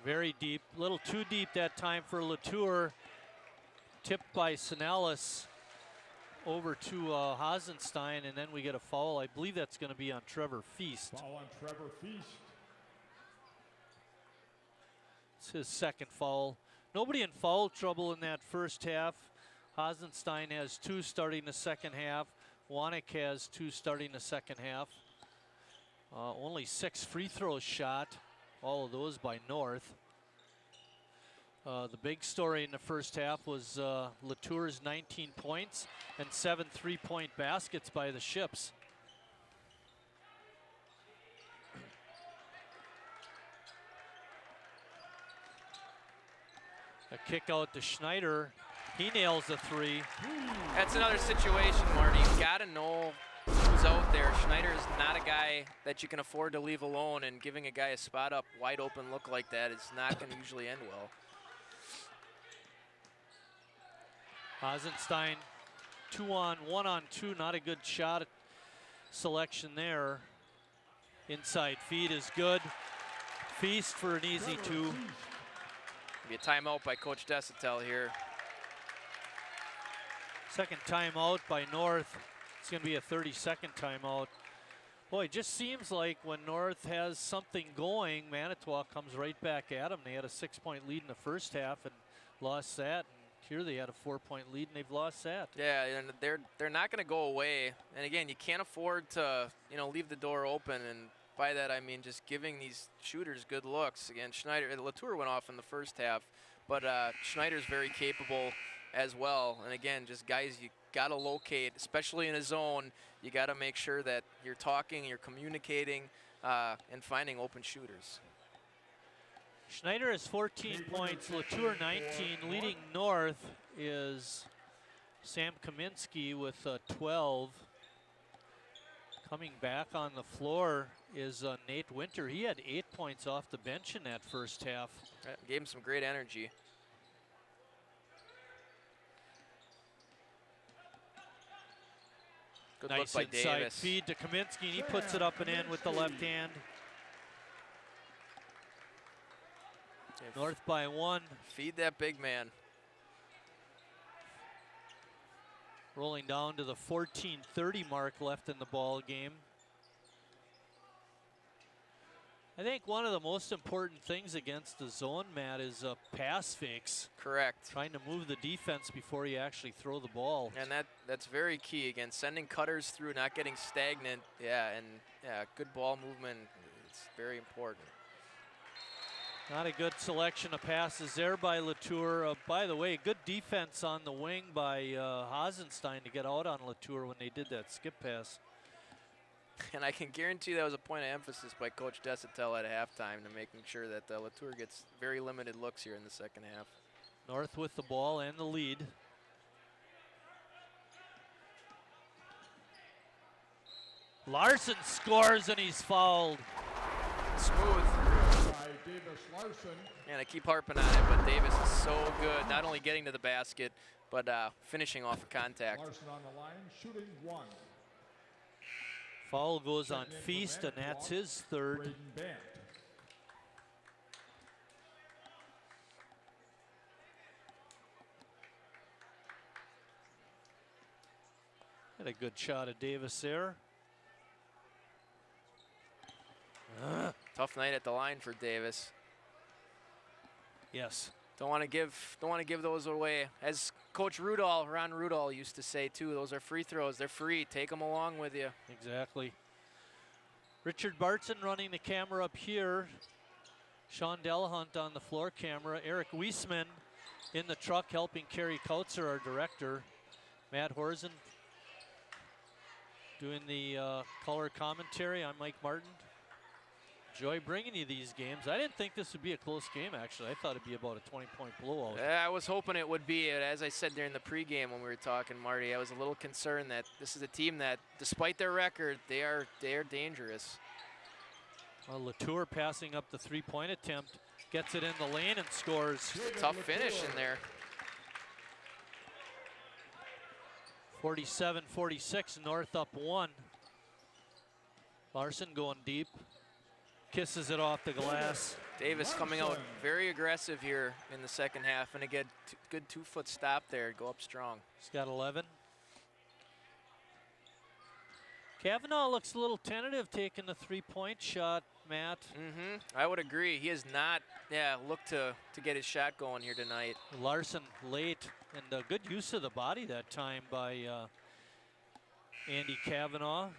Very deep. A little too deep that time for Latour. Tipped by Sinellis over to Hasenstein, and then we get a foul. I believe that's going to be on Trevor Feast. Foul on Trevor Feast. It's his second foul. Nobody in foul trouble in that first half. Hasenstein has 2 starting the second half. Wanek has 2 starting the second half. Only 6 free throws shot, all of those by North. The big story in the first half was Latour's 19 points and 7 3-point baskets by the Ships. A kick out to Schneider. He nails the 3. That's another situation, Marty. You've got to know who's out there. Schneider is not a guy that you can afford to leave alone, and giving a guy a spot up wide open look like that is not going to usually end well. Hasenstein 2-on, 1-on-2, not a good shot selection there. Inside feed is good. Feast for an easy 2. Be a timeout by Coach Desatel here. Second timeout by North. It's going to be a 30-second timeout. Boy, it just seems like when North has something going, Manitowoc comes right back at them. They had a 6-point lead in the first half and lost that. And here they had a 4-point lead and they've lost that. Yeah, and they're not going to go away. And again, you can't afford to leave the door open. And by that I mean just giving these shooters good looks. Again, Latour went off in the first half, but Schneider's very capable as well. And again, just guys you got to locate, especially in a zone. You got to make sure that you're talking, you're communicating, and finding open shooters. Schneider has 14 points, Latour 19. Leading North is Sam Kaminsky with 12. Coming back on the floor is Nate Winter. He had 8 points off the bench in that first half. Gave him some great energy. Good nice look by inside Davis. Feed to Kaminsky, and he puts it up and in with the left hand. North by 1. Feed that big man. Rolling down to the 14:30 mark left in the ball game. I think one of the most important things against the zone, Matt, is pass fakes. Correct. Trying to move the defense before you actually throw the ball. And that's very key. Again, sending cutters through, not getting stagnant. Yeah, and good ball movement. It's very important. Not a good selection of passes there by Latour. By the way, good defense on the wing by Hasenstein to get out on Latour when they did that skip pass. And I can guarantee that was a point of emphasis by Coach Desatel at halftime to making sure that Latour gets very limited looks here in the second half. North with the ball and the lead. Larson scores and he's fouled. Smooth. Davis Larson. And I keep harping on it, but Davis is so good, not only getting to the basket, but finishing off of contact. Larson on the line, shooting 1. Foul goes on Feast, and that's his third. Had a good shot at Davis there. Tough night at the line for Davis. Yes. Don't want to give those away. As Coach Ron Rudall used to say too, those are free throws. They're free. Take them along with you. Exactly. Richard Barton running the camera up here. Sean Delahunt on the floor camera. Eric Wiesman in the truck helping Kerry Kautzer, our director. Matt Horzen doing the color commentary. I'm Mike Martin. Enjoy bringing you these games. I didn't think this would be a close game, actually. I thought it'd be about a 20-point blowout. Yeah, I was hoping it would be. As I said during the pregame when we were talking, Marty, I was a little concerned that this is a team that, despite their record, they are dangerous. Well, Latour passing up the three-point attempt, gets it in the lane and scores. Tough finish in there. 47-46, North up 1. Larson going deep. Kisses it off the glass. Davis coming out very aggressive here in the second half, and again, good 2-foot stop there. Go up strong. He's got 11. Kavanaugh looks a little tentative taking the three-point shot, Matt. I would agree. He has not, looked to get his shot going here tonight. Larson late, and good use of the body that time by Andy Kavanaugh.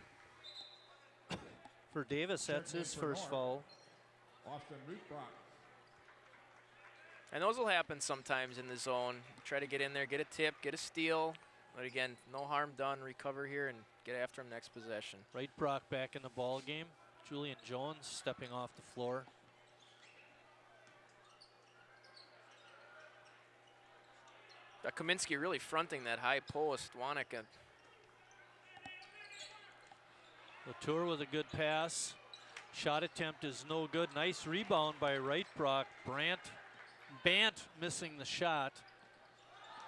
For Davis, that's his first foul. Austin Rootbrock. And those will happen sometimes in the zone. You try to get in there, get a tip, get a steal. But again, no harm done. Recover here and get after him next possession. Right Brock back in the ball game. Julian Jones stepping off the floor. Kaminsky really fronting that high post. Wanaka. Latour with a good pass. Shot attempt is no good. Nice rebound by Right Brock. Bant missing the shot.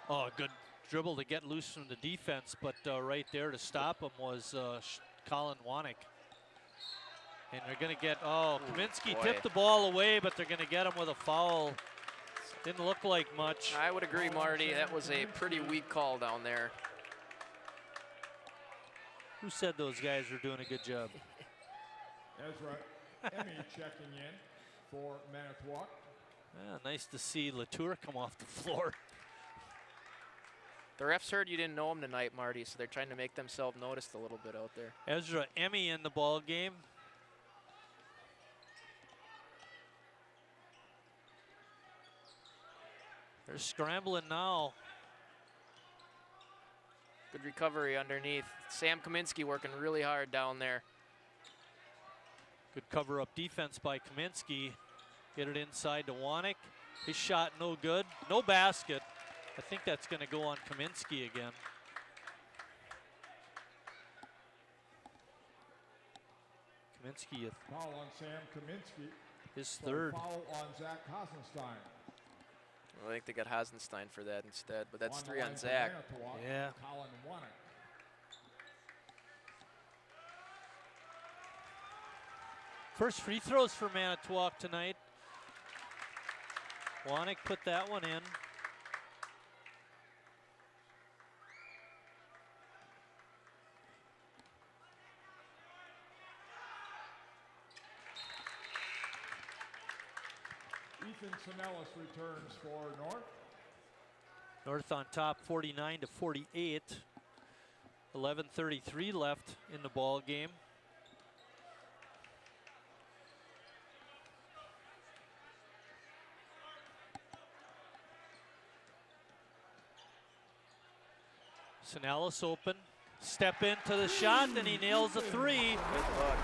Oh, good dribble to get loose from the defense, but right there to stop him was Colin Wanek. And they're going to get, Kaminsky tipped the ball away, but they're going to get him with a foul. Didn't look like much. I would agree, Marty. That was a pretty weak call down there. Who said those guys were doing a good job? Ezra Emmy checking in for Manitowoc. Yeah, nice to see Latour come off the floor. The refs heard you didn't know him tonight, Marty, so they're trying to make themselves noticed a little bit out there. Ezra Emmy in the ball game. They're scrambling now. Good recovery underneath. Sam Kaminsky working really hard down there. Good cover-up defense by Kaminsky. Get it inside to Wanek. His shot no good. No basket. I think that's going to go on Kaminsky again. Kaminsky. Foul on Sam Kaminsky. His third. Foul on Zach Hasenstein. Well, I think they got Hasenstein for that instead, but that's 3 on Zach. Yeah. Colin Wanek. First free throws for Manitowoc tonight. Wanek put that one in. Ethan Sinellis returns for North. North on top 49 to 48. 11:33 left in the ball game. Sinellis open. Step into the shot, and he nails a three.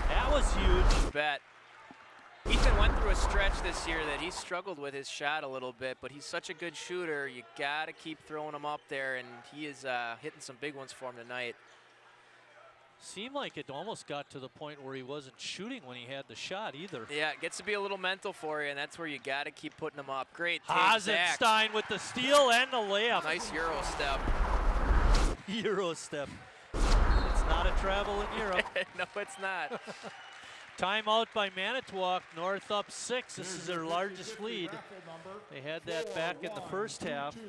That was huge. You bet. Ethan went through a stretch this year that he struggled with his shot a little bit, but he's such a good shooter. You got to keep throwing him up there, and he is hitting some big ones for him tonight. Seemed like it almost got to the point where he wasn't shooting when he had the shot either. Yeah, it gets to be a little mental for you, and that's where you got to keep putting them up. Great take, Hasenstein with the steal and the layup. Nice Euro step. Euro step. It's not a travel in Europe. No, it's not. Timeout by Manitowoc. North up 6. This is their largest lead. They had that back in the first half. 5-1-3.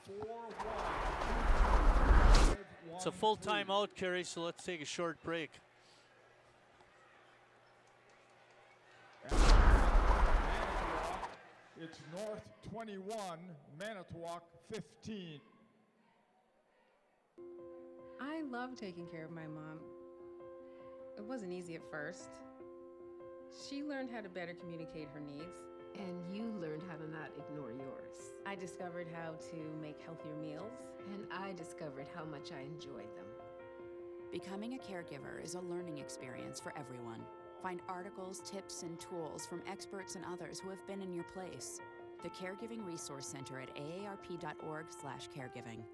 4-1. It's a full timeout, Kerry, so let's take a short break. It's North 21, Manitowoc 15. I love taking care of my mom. It wasn't easy at first. She learned how to better communicate her needs. And you learned how to not ignore yours. I discovered how to make healthier meals. And I discovered how much I enjoyed them. Becoming a caregiver is a learning experience for everyone. Find articles, tips, and tools from experts and others who have been in your place. The Caregiving Resource Center at aarp.org/caregiving.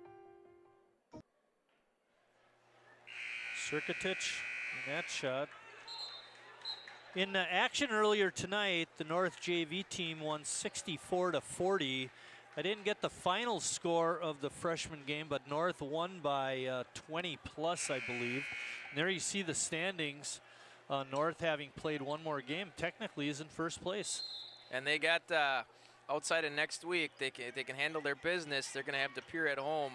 Sirkatich in that shot. In action earlier tonight, the North JV team won 64-40. I didn't get the final score of the freshman game, but North won by 20 plus, I believe. And there you see the standings. North, having played one more game, technically is in first place. And they got outside of next week, they can handle their business. They're going to have DePere at home,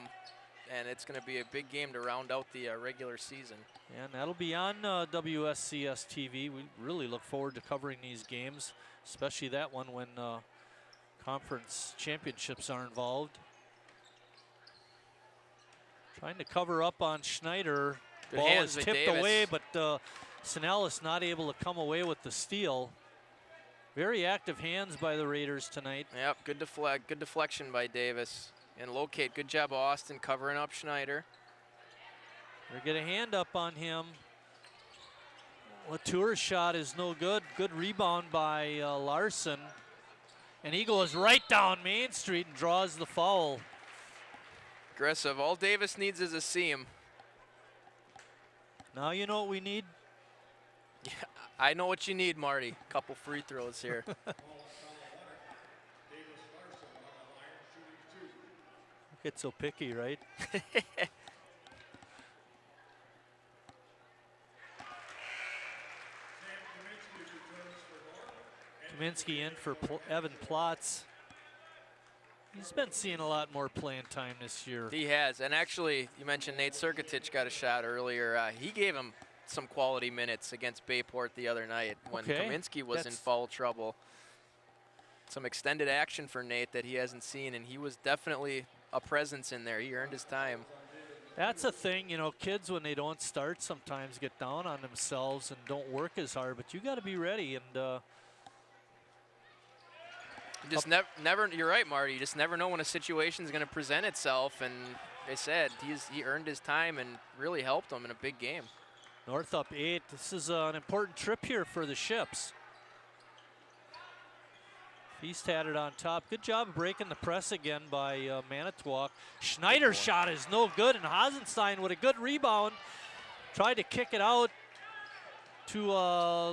and it's going to be a big game to round out the regular season. And that'll be on WSCS TV. We really look forward to covering these games, especially that one when conference championships are involved. Trying to cover up on Schneider. Good Ball hands is by tipped Davis. away, but Sinellis not able to come away with the steal. Very active hands by the Raiders tonight. Yep, good deflection by Davis. And locate, good job Austin covering up Schneider. They get a hand up on him. Latour's shot is no good. Good rebound by Larson. And he goes right down Main Street and draws the foul. Aggressive. All Davis needs is a seam. Now you know what we need? Yeah, I know what you need, Marty. Couple free throws here. Get so picky, right? Kaminsky in for Evan Plotz. He's been seeing a lot more playing time this year. He has, and actually, you mentioned Nate Serkatich got a shot earlier. He gave him some quality minutes against Bayport the other night when Kaminsky was in foul trouble. Some extended action for Nate that he hasn't seen, and he was definitely a presence in there. He earned his time. That's a thing, you know, kids when they don't start sometimes get down on themselves and don't work as hard, but you got to be ready. And you just never, you're right, Marty. You just never know when a situation is going to present itself. And they said he earned his time and really helped them in a big game. North up 8. This is an important trip here for the Ships. Feast had it on top. Good job of breaking the press again by Manitowoc. Schneider's shot is no good, and Hasenstein with a good rebound. Tried to kick it out to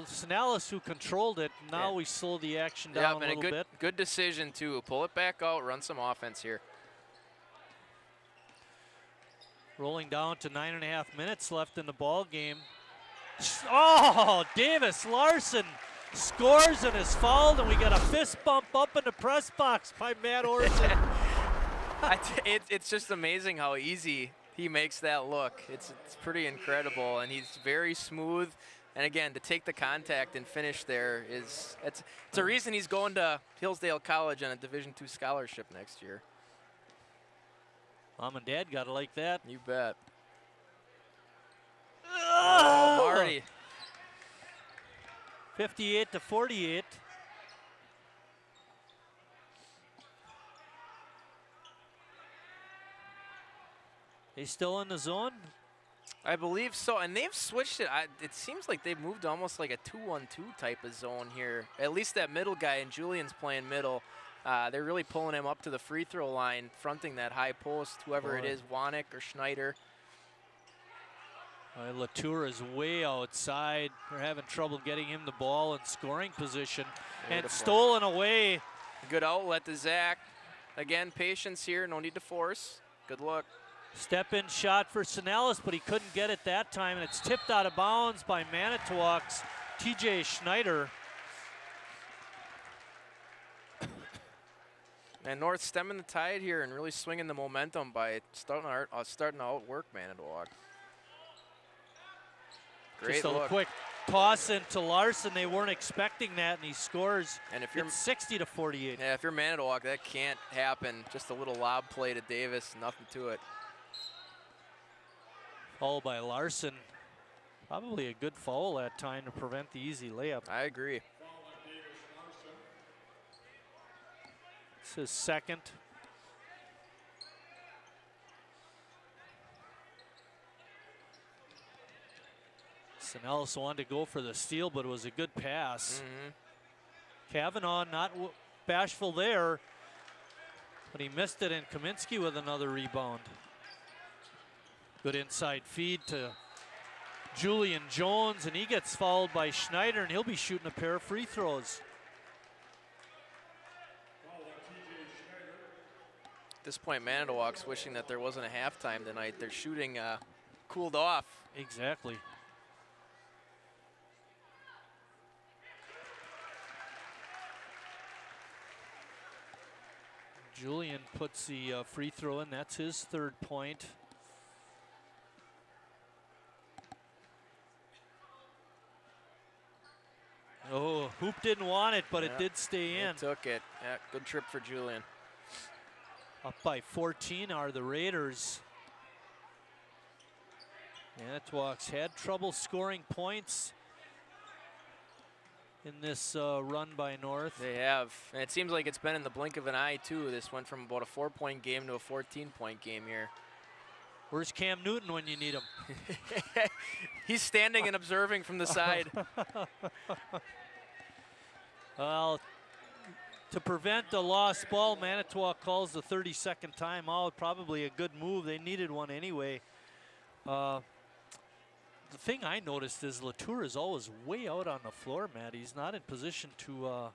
Sinellis, who controlled it. Now we slow the action down a little bit. Good decision, too. Pull it back out, run some offense here. Rolling down to 9.5 minutes left in the ball game. Oh, Davis Larson scores and is fouled, and we got a fist bump up in the press box by Matt Orson. It's just amazing how easy he makes that look. It's pretty incredible, and he's very smooth. And again, to take the contact and finish there it's a reason he's going to Hillsdale College on a Division II scholarship next year. Mom and Dad got to like that. You bet. Oh, Marty. 58-48. They still in the zone? I believe so, and they've switched it. It seems like they've moved almost like a 2-1-2 type of zone here. At least that middle guy, and Julian's playing middle. They're really pulling him up to the free throw line, fronting that high post, whoever it is, Wanek or Schneider. Latour is way outside. They're having trouble getting him the ball in scoring position. Beautiful. And stolen away. Good outlet to Zach. Again, patience here, no need to force. Good look. Step-in shot for Sinellis, but he couldn't get it that time, and it's tipped out of bounds by Manitowoc's TJ Schneider. And North stemming the tide here and really swinging the momentum by starting to outwork Manitowoc. Great Just a look. quick toss into Larson. They weren't expecting that, and he scores. And if you're 60-48. Yeah, if you're Manitowoc, that can't happen. Just a little lob play to Davis, nothing to it. Foul by Larson. Probably a good foul that time to prevent the easy layup. I agree. It's his second. Sinellis wanted to go for the steal, but it was a good pass. Kavanaugh not bashful there, but he missed it, and Kaminsky with another rebound. Good inside feed to Julian Jones, and he gets fouled by Schneider, and he'll be shooting a pair of free throws. At this point, Manitowoc's wishing that there wasn't a halftime tonight. Their shooting cooled off. Exactly. Julian puts the free throw in. That's his third point. Oh, hoop didn't want it, but it did stay in. It took it. Yeah, good trip for Julian. Up by 14 are the Raiders. Manitowoc's had trouble scoring points in this run by North. They have. And it seems like it's been in the blink of an eye, too. This went from about a 4-point game to a 14-point game here. Where's Cam Newton when you need him? He's standing and observing from the side. Well, to prevent the lost ball, Manitowoc calls the 30-second timeout. Probably a good move. They needed one anyway. The thing I noticed is Latour is always way out on the floor, Matt. He's not in position to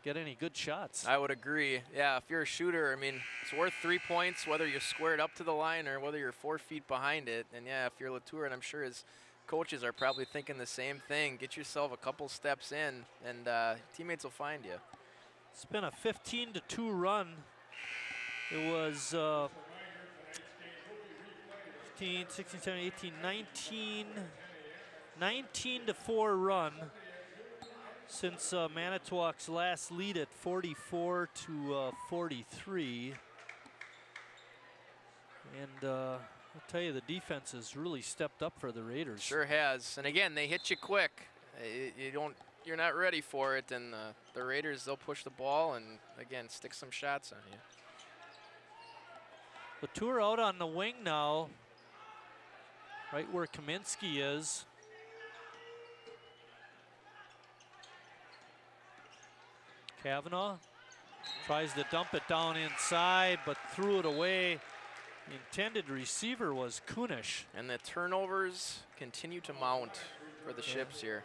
get any good shots. I would agree. Yeah, if you're a shooter, I mean, it's worth 3 points, whether you're squared up to the line or whether you're 4 feet behind it. And yeah, if you're Latour, and I'm sure his coaches are probably thinking the same thing, get yourself a couple steps in, and teammates will find you. It's been a 15-2 run. It was 15, 16, 17, 18, 19-4 run since Manitowoc's last lead at 44-43. And I'll tell you, the defense has really stepped up for the Raiders. Sure has. And again, they hit you quick. You're not ready for it, and the Raiders, they'll push the ball and again stick some shots on you. Latour out on the wing now, right where Kaminsky is. Kavanaugh tries to dump it down inside, but threw it away. The intended receiver was Kunish. And the turnovers continue to mount for the Ships here.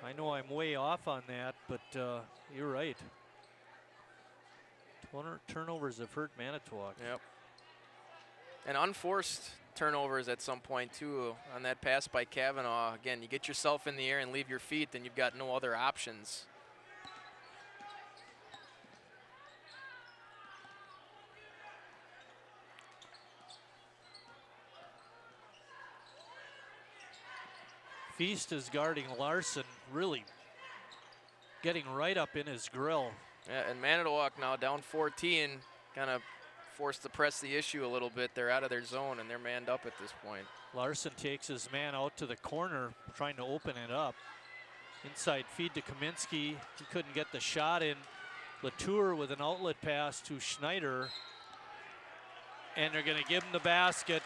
I know I'm way off on that, but you're right. Turnovers have hurt Manitowoc. Yep. And unforced turnovers at some point, too, on that pass by Kavanaugh. Again, you get yourself in the air and leave your feet, then you've got no other options. Feast is guarding Larson, really getting right up in his grill. Yeah, and Manitowoc now down 14, kind of forced to press the issue a little bit. They're out of their zone and they're manned up at this point. Larson takes his man out to the corner, trying to open it up. Inside feed to Kaminsky. He couldn't get the shot in. Latour with an outlet pass to Schneider. And they're going to give him the basket.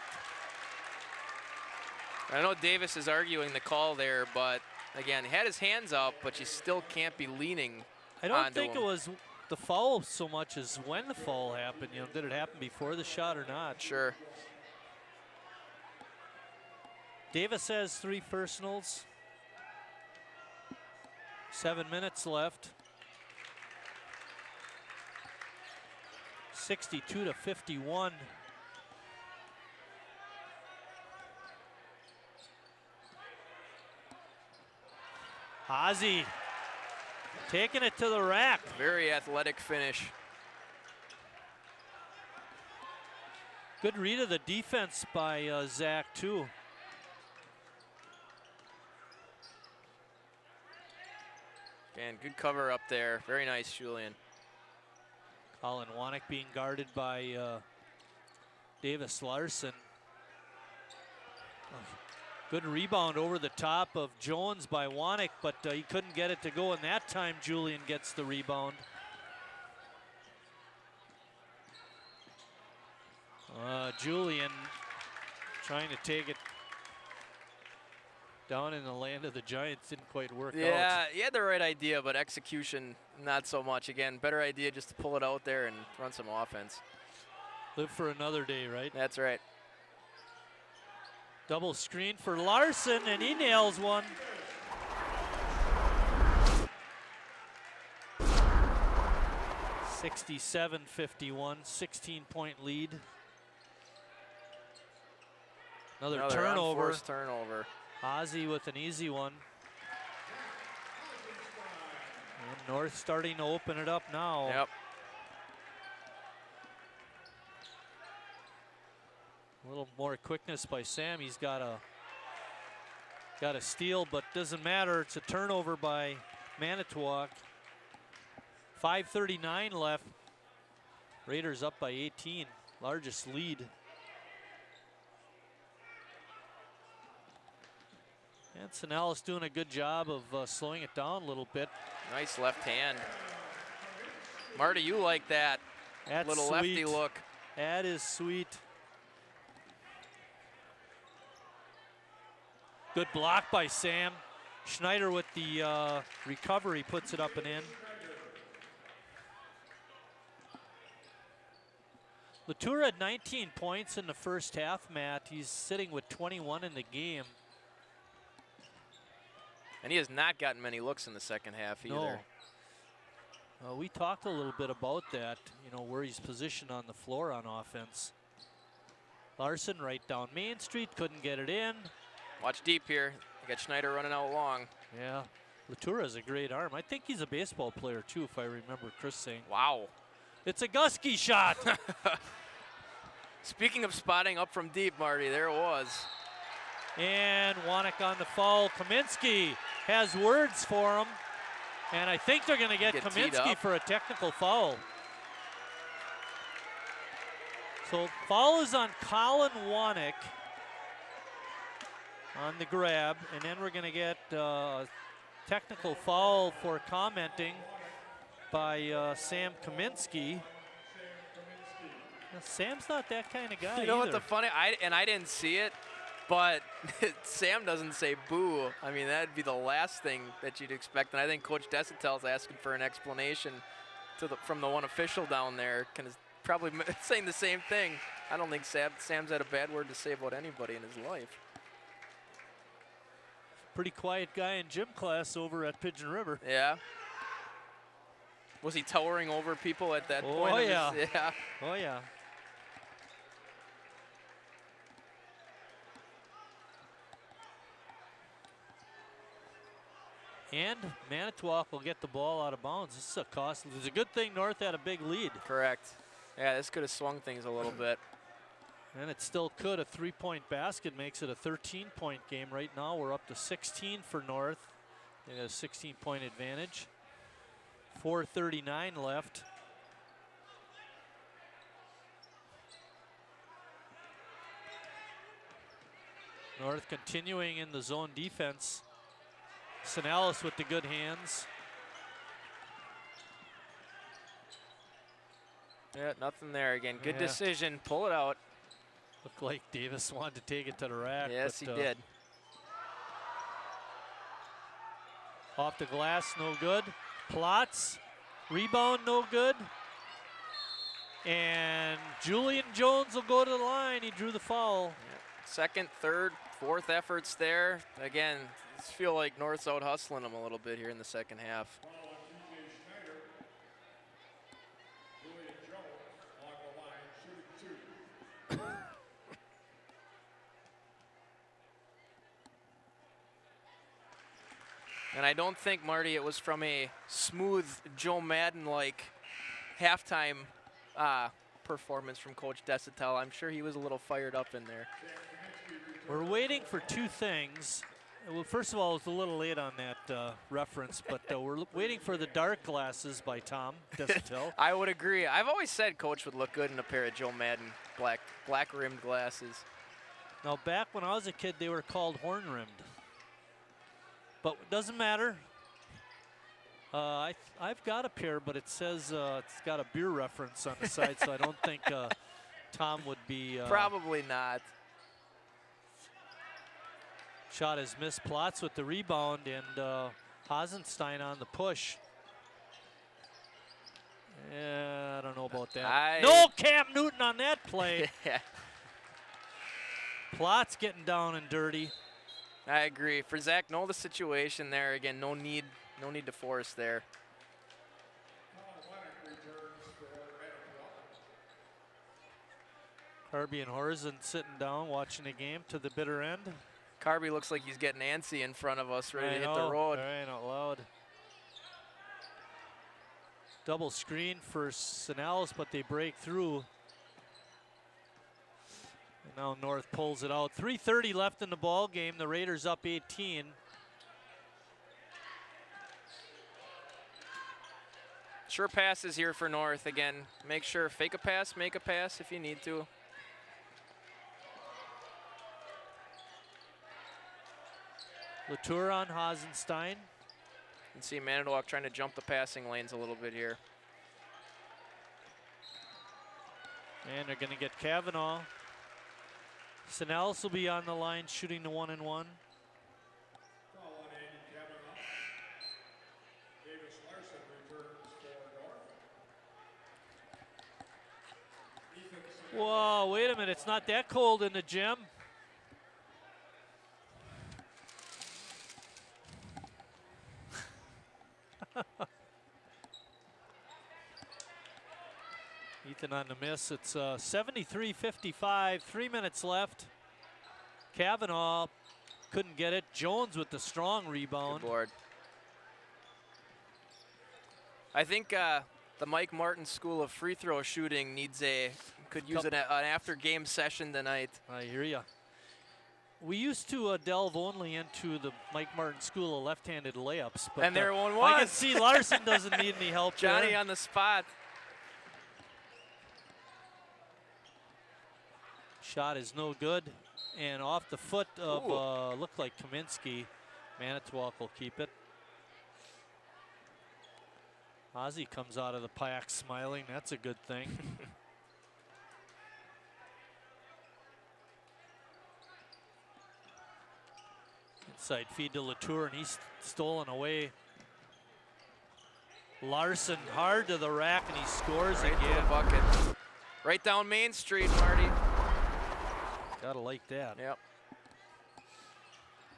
I know Davis is arguing the call there, but again, he had his hands up, but you still can't be leaning. I don't think it was the foul so much as when the foul happened. You know, did it happen before the shot or not? Sure. Davis has 3 personals. 7 minutes left. 62-51. Ozzie taking it to the rack. Very athletic finish. Good read of the defense by Zach, too. And good cover up there. Very nice, Julian. Colin Wanek being guarded by Davis Larson. Good rebound over the top of Jones by Wanek, but he couldn't get it to go, and that time Julian gets the rebound. Julian trying to take it down in the land of the Giants, didn't quite work out. Yeah, he had the right idea, but execution not so much. Again, better idea just to pull it out there and run some offense. Live for another day, right? That's right. Double screen for Larson, and he nails one. (67-51), 16-point lead. Another turnover. Unforced turnover. Ozzie with an easy one. And North starting to open it up now. Yep. A little more quickness by Sam. He's got a steal, but doesn't matter. It's a turnover by Manitowoc. 5:39 left. Raiders up by 18. Largest lead. And Sinel's doing a good job of slowing it down a little bit. Nice left hand. Marty, you like that. That's little sweet. Lefty look. That is sweet. Good block by Sam. Schneider with the recovery puts it up and in. Latour had 19 points in the first half, Matt. He's sitting with 21 in the game. And he has not gotten many looks in the second half either. No. We talked a little bit about that, you know, where he's positioned on the floor on offense. Larson right down Main Street, couldn't get it in. Watch deep here. You got Schneider running out long. Yeah, Latour has a great arm. I think he's a baseball player too, if I remember Chris saying. Wow. It's a Gusky shot. Speaking of spotting up from deep, Marty, there it was. And Wanek on the foul. Kaminsky has words for him. And I think they're going to get Kaminsky for a technical foul. So foul is on Colin Wanek on the grab. And then we're going to get technical foul for commenting by Sam Kaminsky. Now, Sam's not that kind of guy. You know what the funny, I didn't see it, but Sam doesn't say boo. I mean, that'd be the last thing that you'd expect. And I think Coach Desautel's asking for an explanation from the one official down there. Probably saying the same thing. I don't think Sam's had a bad word to say about anybody in his life. Pretty quiet guy in gym class over at Pigeon River. Yeah. Was he towering over people at that point? Oh, yeah. Yeah. Oh, yeah. And Manitowoc will get the ball out of bounds. This is a costly. It's a good thing North had a big lead. Correct. Yeah, this could have swung things a little bit. And it still could. A 3-point basket makes it a 13-point game. Right now we're up to 16 for North. They got a 16-point advantage. 4:39 left. North continuing in the zone defense. Sinalis with the good hands. Yeah, nothing there again. Good decision. Pull it out. Looked like Davis wanted to take it to the rack. Yes, but, he did. Off the glass, no good. Plotz, rebound, no good. And Julian Jones will go to the line. He drew the foul. Yeah. Second, third, fourth efforts there. Again, I feel like North's out hustling them a little bit here in the second half. And I don't think, Marty, it was from a smooth Joe Madden-like halftime performance from Coach Desautel. I'm sure he was a little fired up in there. We're waiting for two things. Well, first of all, it was a little late on that reference, but we're waiting for the dark glasses by Tom Desautel. I would agree. I've always said Coach would look good in a pair of Joe Madden black rimmed glasses. Now, back when I was a kid, they were called horn-rimmed. But it doesn't matter. I've got a pair, but it says it's got a beer reference on the side, so I don't think Tom would be. Probably not. Shot is missed. Plotz with the rebound, and Hasenstein on the push. Yeah, I don't know about that. No Cam Newton on that play. Plotz getting down and dirty. I agree. For Zach, know the situation there. Again, no need to force there. Carby and Horzen sitting down, watching the game to the bitter end. Carby looks like he's getting antsy in front of us, ready to hit the road. Right out loud. Double screen for Sinalis, but they break through. And now North pulls it out. 3:30 left in the ball game. The Raiders up 18. Sure passes here for North. Again, make sure, fake a pass, make a pass if you need to. Latour on Hasenstein. You can see Manitowoc trying to jump the passing lanes a little bit here. And they're going to get Kavanaugh. Snells will be on the line shooting the 1-and-1. Whoa, wait a minute, it's not that cold in the gym. Ethan on the miss. It's 73-55, 3 minutes left. Kavanaugh couldn't get it. Jones with the strong rebound. Good board. I think the Mike Martin School of Free Throw Shooting could use an after-game session tonight. I hear ya. We used to delve only into the Mike Martin School of left-handed layups. But and there one was. I can see Larson doesn't need any help. Johnny there. on the spot. Shot is no good. And off the foot of, looked like Kaminsky. Manitowoc will keep it. Ozzy comes out of the pack smiling. That's a good thing. Inside feed to Latour, and he's stolen away. Larson hard to the rack, and he scores right again. To the bucket. Right down Main Street, Marty. Gotta like that. Yep.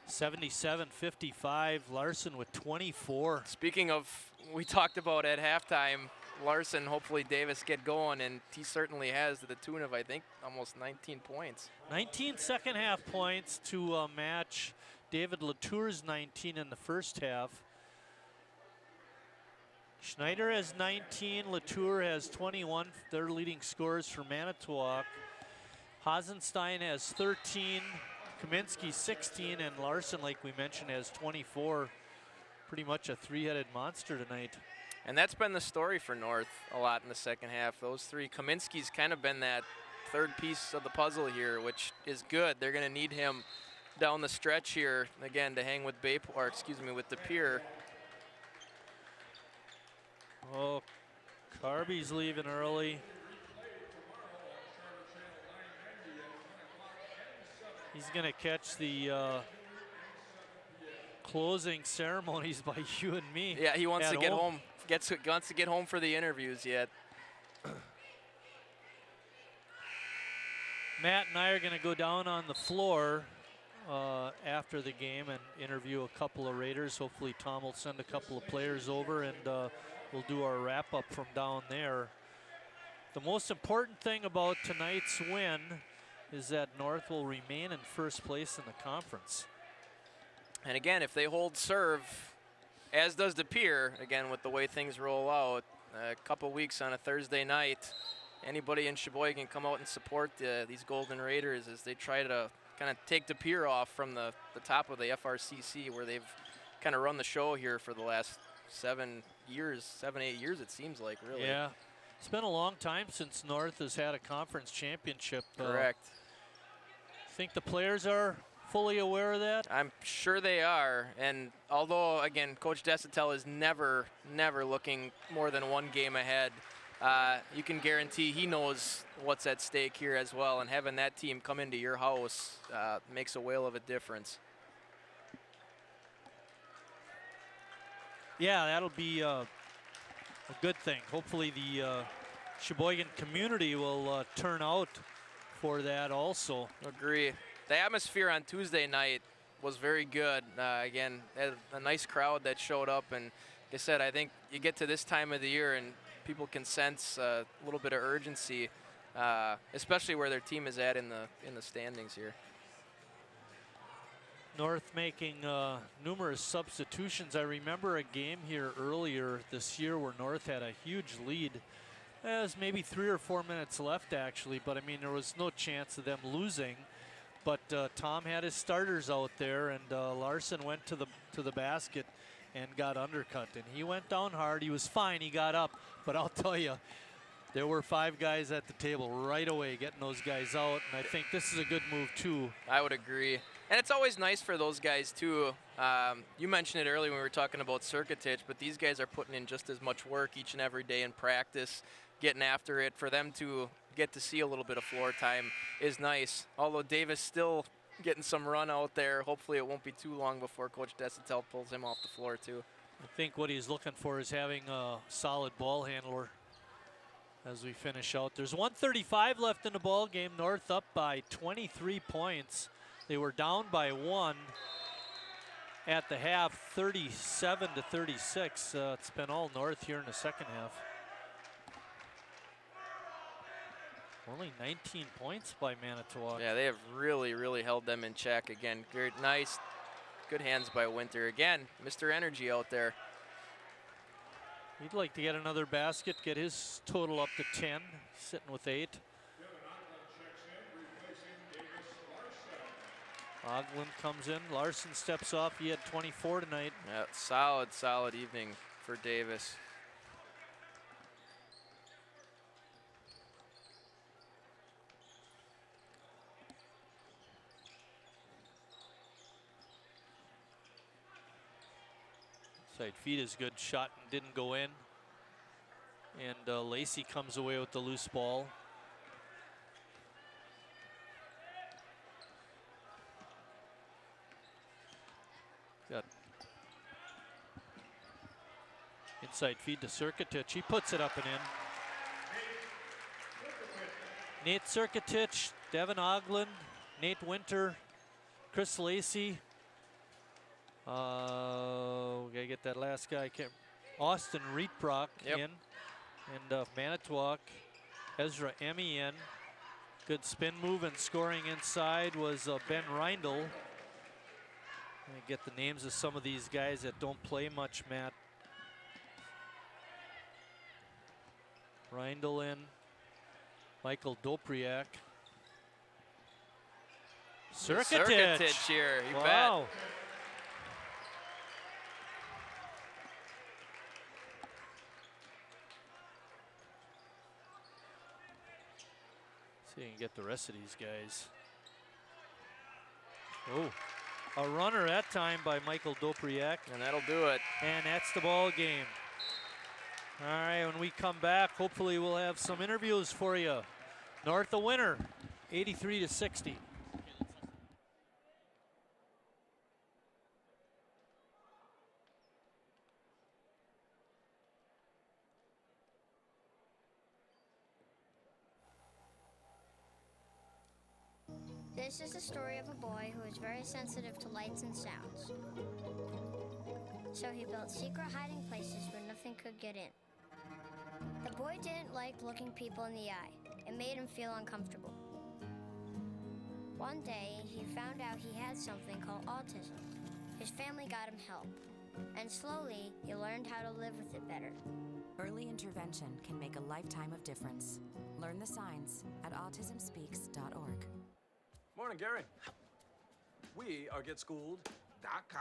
77-55, Larson with 24. Speaking of, we talked about at halftime, Larson, hopefully Davis get going, and he certainly has, to the tune of, I think, almost 19 points. 19 second half points to match David Latour's 19 in the first half. Schneider has 19, Latour has 21. They're leading scorers for Manitowoc. Hasenstein has 13, Kaminsky 16, and Larson, like we mentioned, has 24. Pretty much a three-headed monster tonight. And that's been the story for North a lot in the second half. Those three. Kaminsky's kind of been that third piece of the puzzle here, which is good. They're going to need him down the stretch here again to hang with with De Pere. Oh, Carby's leaving early. He's going to catch the closing ceremonies by you and me. Yeah, he wants to get home. Wants to get home for the interviews yet. Matt and I are going to go down on the floor after the game and interview a couple of Raiders. Hopefully Tom will send a couple of players over, and we'll do our wrap-up from down there. The most important thing about tonight's win is that North will remain in first place in the conference. And again, if they hold serve, as does De Pere, again, with the way things roll out, a couple weeks on a Thursday night, anybody in Sheboygan come out and support these Golden Raiders as they try to kind of take De Pere off from the top of the FRCC, where they've kind of run the show here for the last 7, 8 years, it seems like, really. Yeah, it's been a long time since North has had a conference championship. Correct. Think the players are fully aware of that? I'm sure they are, and although, again, Coach Desatel is never looking more than one game ahead, you can guarantee he knows what's at stake here as well, and having that team come into your house makes a whale of a difference. Yeah, that'll be a good thing. Hopefully the Sheboygan community will turn out for that also. Agree. The atmosphere on Tuesday night was very good. Again, a nice crowd that showed up, and like I said, I think you get to this time of the year and people can sense a little bit of urgency, especially where their team is at in the standings here. North making numerous substitutions. I remember a game here earlier this year where North had a huge lead. There was maybe 3 or 4 minutes left, actually, but I mean, there was no chance of them losing. But Tom had his starters out there, and Larson went to the basket and got undercut. And he went down hard. He was fine. He got up. But I'll tell you, there were 5 guys at the table right away getting those guys out. And I think this is a good move, too. I would agree. And it's always nice for those guys, too. You mentioned it earlier when we were talking about Circutich, but these guys are putting in just as much work each and every day in practice, getting after it. For them to get to see a little bit of floor time is nice. Although Davis still getting some run out there. Hopefully it won't be too long before Coach Desatel pulls him off the floor, too. I think what he's looking for is having a solid ball handler as we finish out. There's 1:35 left in the ball game. North up by 23 points. They were down by 1 at the half, 37-36. It's been all North here in the second half. Only 19 points by Manitowoc. Yeah, they have really, really held them in check. Again, good, nice, good hands by Winter. Again, Mr. Energy out there. He'd like to get another basket, get his total up to 10, sitting with 8. Oglin comes in, Larson steps off, he had 24 tonight. Yeah, solid, solid evening for Davis. Side feed is good, shot and didn't go in. And Lacey comes away with the loose ball. Got inside feed to Circutich. He puts it up and in. Nate Circutich, Devin Oglin, Nate Winter, Chris Lacey. We gotta get that last guy. Austin Rietbrock in. And Manitowoc, Ezra Emmy in. Good spin move and scoring inside was Ben Reindl. Let me get the names of some of these guys that don't play much, Matt. Reindl in. Michael Dopriak. Circutich here, you wow. bet. See if you can get the rest of these guys. Oh, a runner that time by Michael Dopriak. And that'll do it. And that's the ball game. All right, when we come back, hopefully we'll have some interviews for you. North a winner, 83-60. This is the story of a boy who is very sensitive to lights and sounds. So he built secret hiding places where nothing could get in. The boy didn't like looking people in the eye. It made him feel uncomfortable. One day, he found out he had something called autism. His family got him help. And slowly, he learned how to live with it better. Early intervention can make a lifetime of difference. Learn the signs at autismspeaks.org. Morning, Gary. We are GetSchooled.com.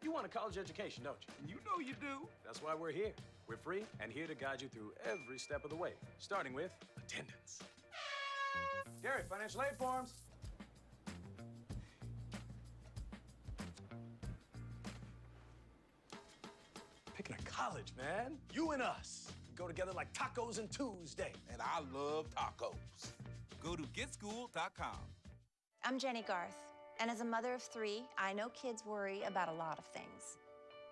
You want a college education, don't you? You know you do. That's why we're here. We're free and here to guide you through every step of the way, starting with attendance. Gary, financial aid forms. Picking a college, man. You and us. We go together like tacos and Tuesday. And I love tacos. Go to GetSchooled.com. I'm Jenny Garth, and as a mother of 3, I know kids worry about a lot of things.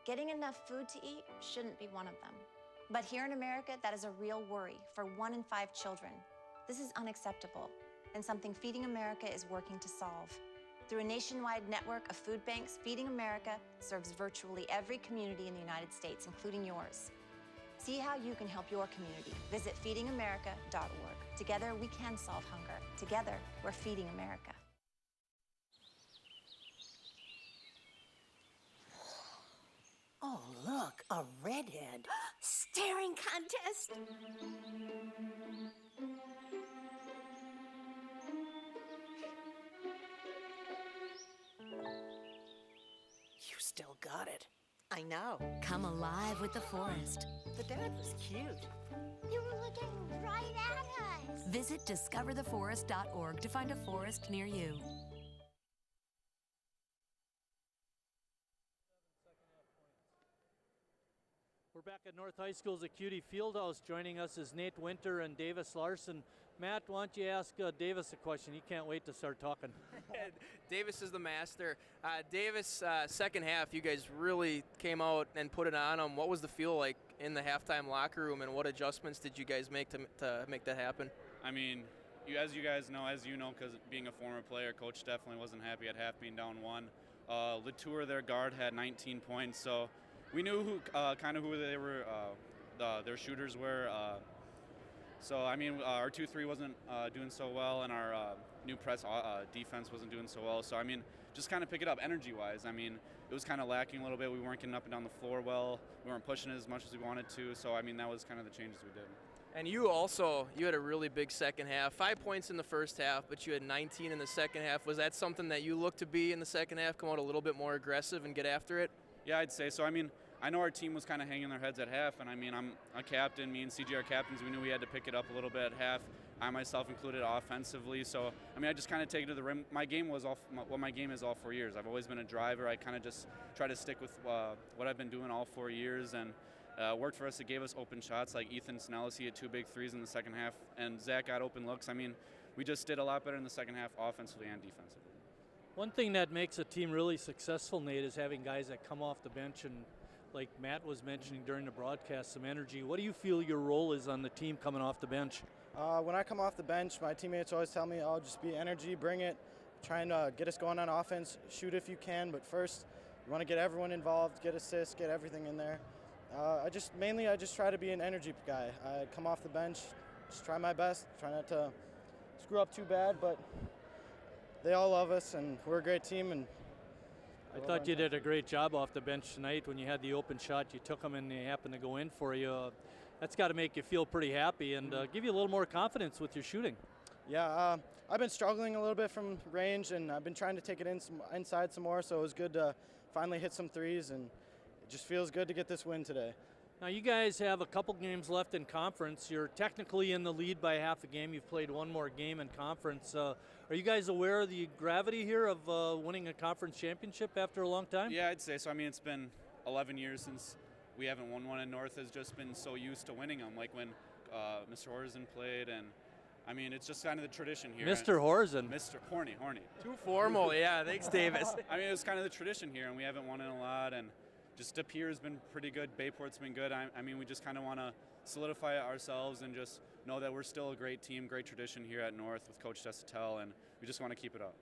Getting enough food to eat shouldn't be one of them. But here in America, that is a real worry for 1 in 5 children. This is unacceptable, and something Feeding America is working to solve. Through a nationwide network of food banks, Feeding America serves virtually every community in the United States, including yours. See how you can help your community. Visit feedingamerica.org. Together, we can solve hunger. Together, we're Feeding America. Oh, look, a redhead. Staring contest. You still got it. I know. Come alive with the forest. The dad was cute. You were looking right at us. Visit discovertheforest.org to find a forest near you. We're back at North High School's Acuity Fieldhouse. Joining us is Nate Winter and Davis Larson. Matt, why don't you ask Davis a question? He can't wait to start talking. Davis is the master. Davis, second half, you guys really came out and put it on them. What was the feel like in the halftime locker room, and what adjustments did you guys make to make that happen? I mean, as you guys know, because being a former player, coach definitely wasn't happy at half being down 1. Latour, their guard, had 19 points, so we knew who they were, their shooters were. So I mean, our 2-3 wasn't doing so well, and our new press defense wasn't doing so well. So I mean, just kind of pick it up energy-wise. I mean, it was kind of lacking a little bit. We weren't getting up and down the floor well. We weren't pushing as much as we wanted to. So I mean, that was kind of the changes we did. And you had a really big second half. 5 points in the first half, but you had 19 in the second half. Was that something that you looked to be in the second half, come out a little bit more aggressive and get after it? Yeah, I'd say so. I mean, I know our team was kind of hanging their heads at half, and I mean, I'm a captain. Me and CJ are captains. We knew we had to pick it up a little bit at half. I myself included offensively. So, I mean, I just kind of take it to the rim. My game is all 4 years. I've always been a driver. I kind of just try to stick with what I've been doing all 4 years, and worked for us. It gave us open shots like Ethan Snellis. He had 2 big threes in the second half, and Zach got open looks. I mean, we just did a lot better in the second half offensively and defensively. One thing that makes a team really successful, Nate, is having guys that come off the bench and, like Matt was mentioning during the broadcast, some energy. What do you feel your role is on the team coming off the bench? When I come off the bench, my teammates always tell me, "Oh, just be energy, bring it, trying to get us going on offense, shoot if you can, but first you want to get everyone involved, get assists, get everything in there." I just try to be an energy guy. I come off the bench, just try my best, try not to screw up too bad, but they all love us, and we're a great team. And I thought you did a great job off the bench tonight. When you had the open shot, you took them and they happened to go in for you. That's got to make you feel pretty happy and give you a little more confidence with your shooting. Yeah, I've been struggling a little bit from range, and I've been trying to take it inside some more, so it was good to finally hit some threes, and it just feels good to get this win today. Now you guys have a couple games left in conference. You're technically in the lead by half a game. You've played one more game in conference. Are you guys aware of the gravity here of winning a conference championship after a long time? Yeah, I'd say so. I mean, it's been 11 years since we haven't won one, and North has just been so used to winning them, like when Mr. Horzan played, and I mean, it's just kind of the tradition here. Mr. Horzan. Mr. Horny. Too formal, yeah. Thanks, Davis. I mean, it's kind of the tradition here, and we haven't won in a lot, and just De Pere's been pretty good. Bayport's been good. I mean, we just kind of want to solidify ourselves and just know that we're still a great team, great tradition here at North with Coach Desitel, and we just want to keep it up.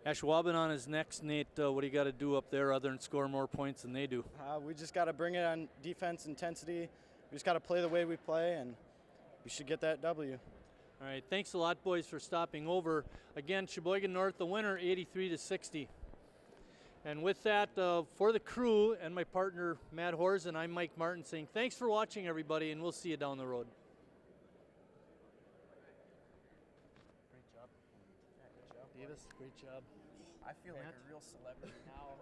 Ashwaubenon is next. Nate, what do you got to do up there other than score more points than they do? We just got to bring it on defense intensity. We just got to play the way we play, and we should get that W. All right, thanks a lot, boys, for stopping over. Again, Sheboygan North, the winner, 83-60. And with that, for the crew and my partner, Matt Horzan, I'm Mike Martin saying thanks for watching, everybody, and we'll see you down the road. Great job. Davis, great job. I feel like a real celebrity now.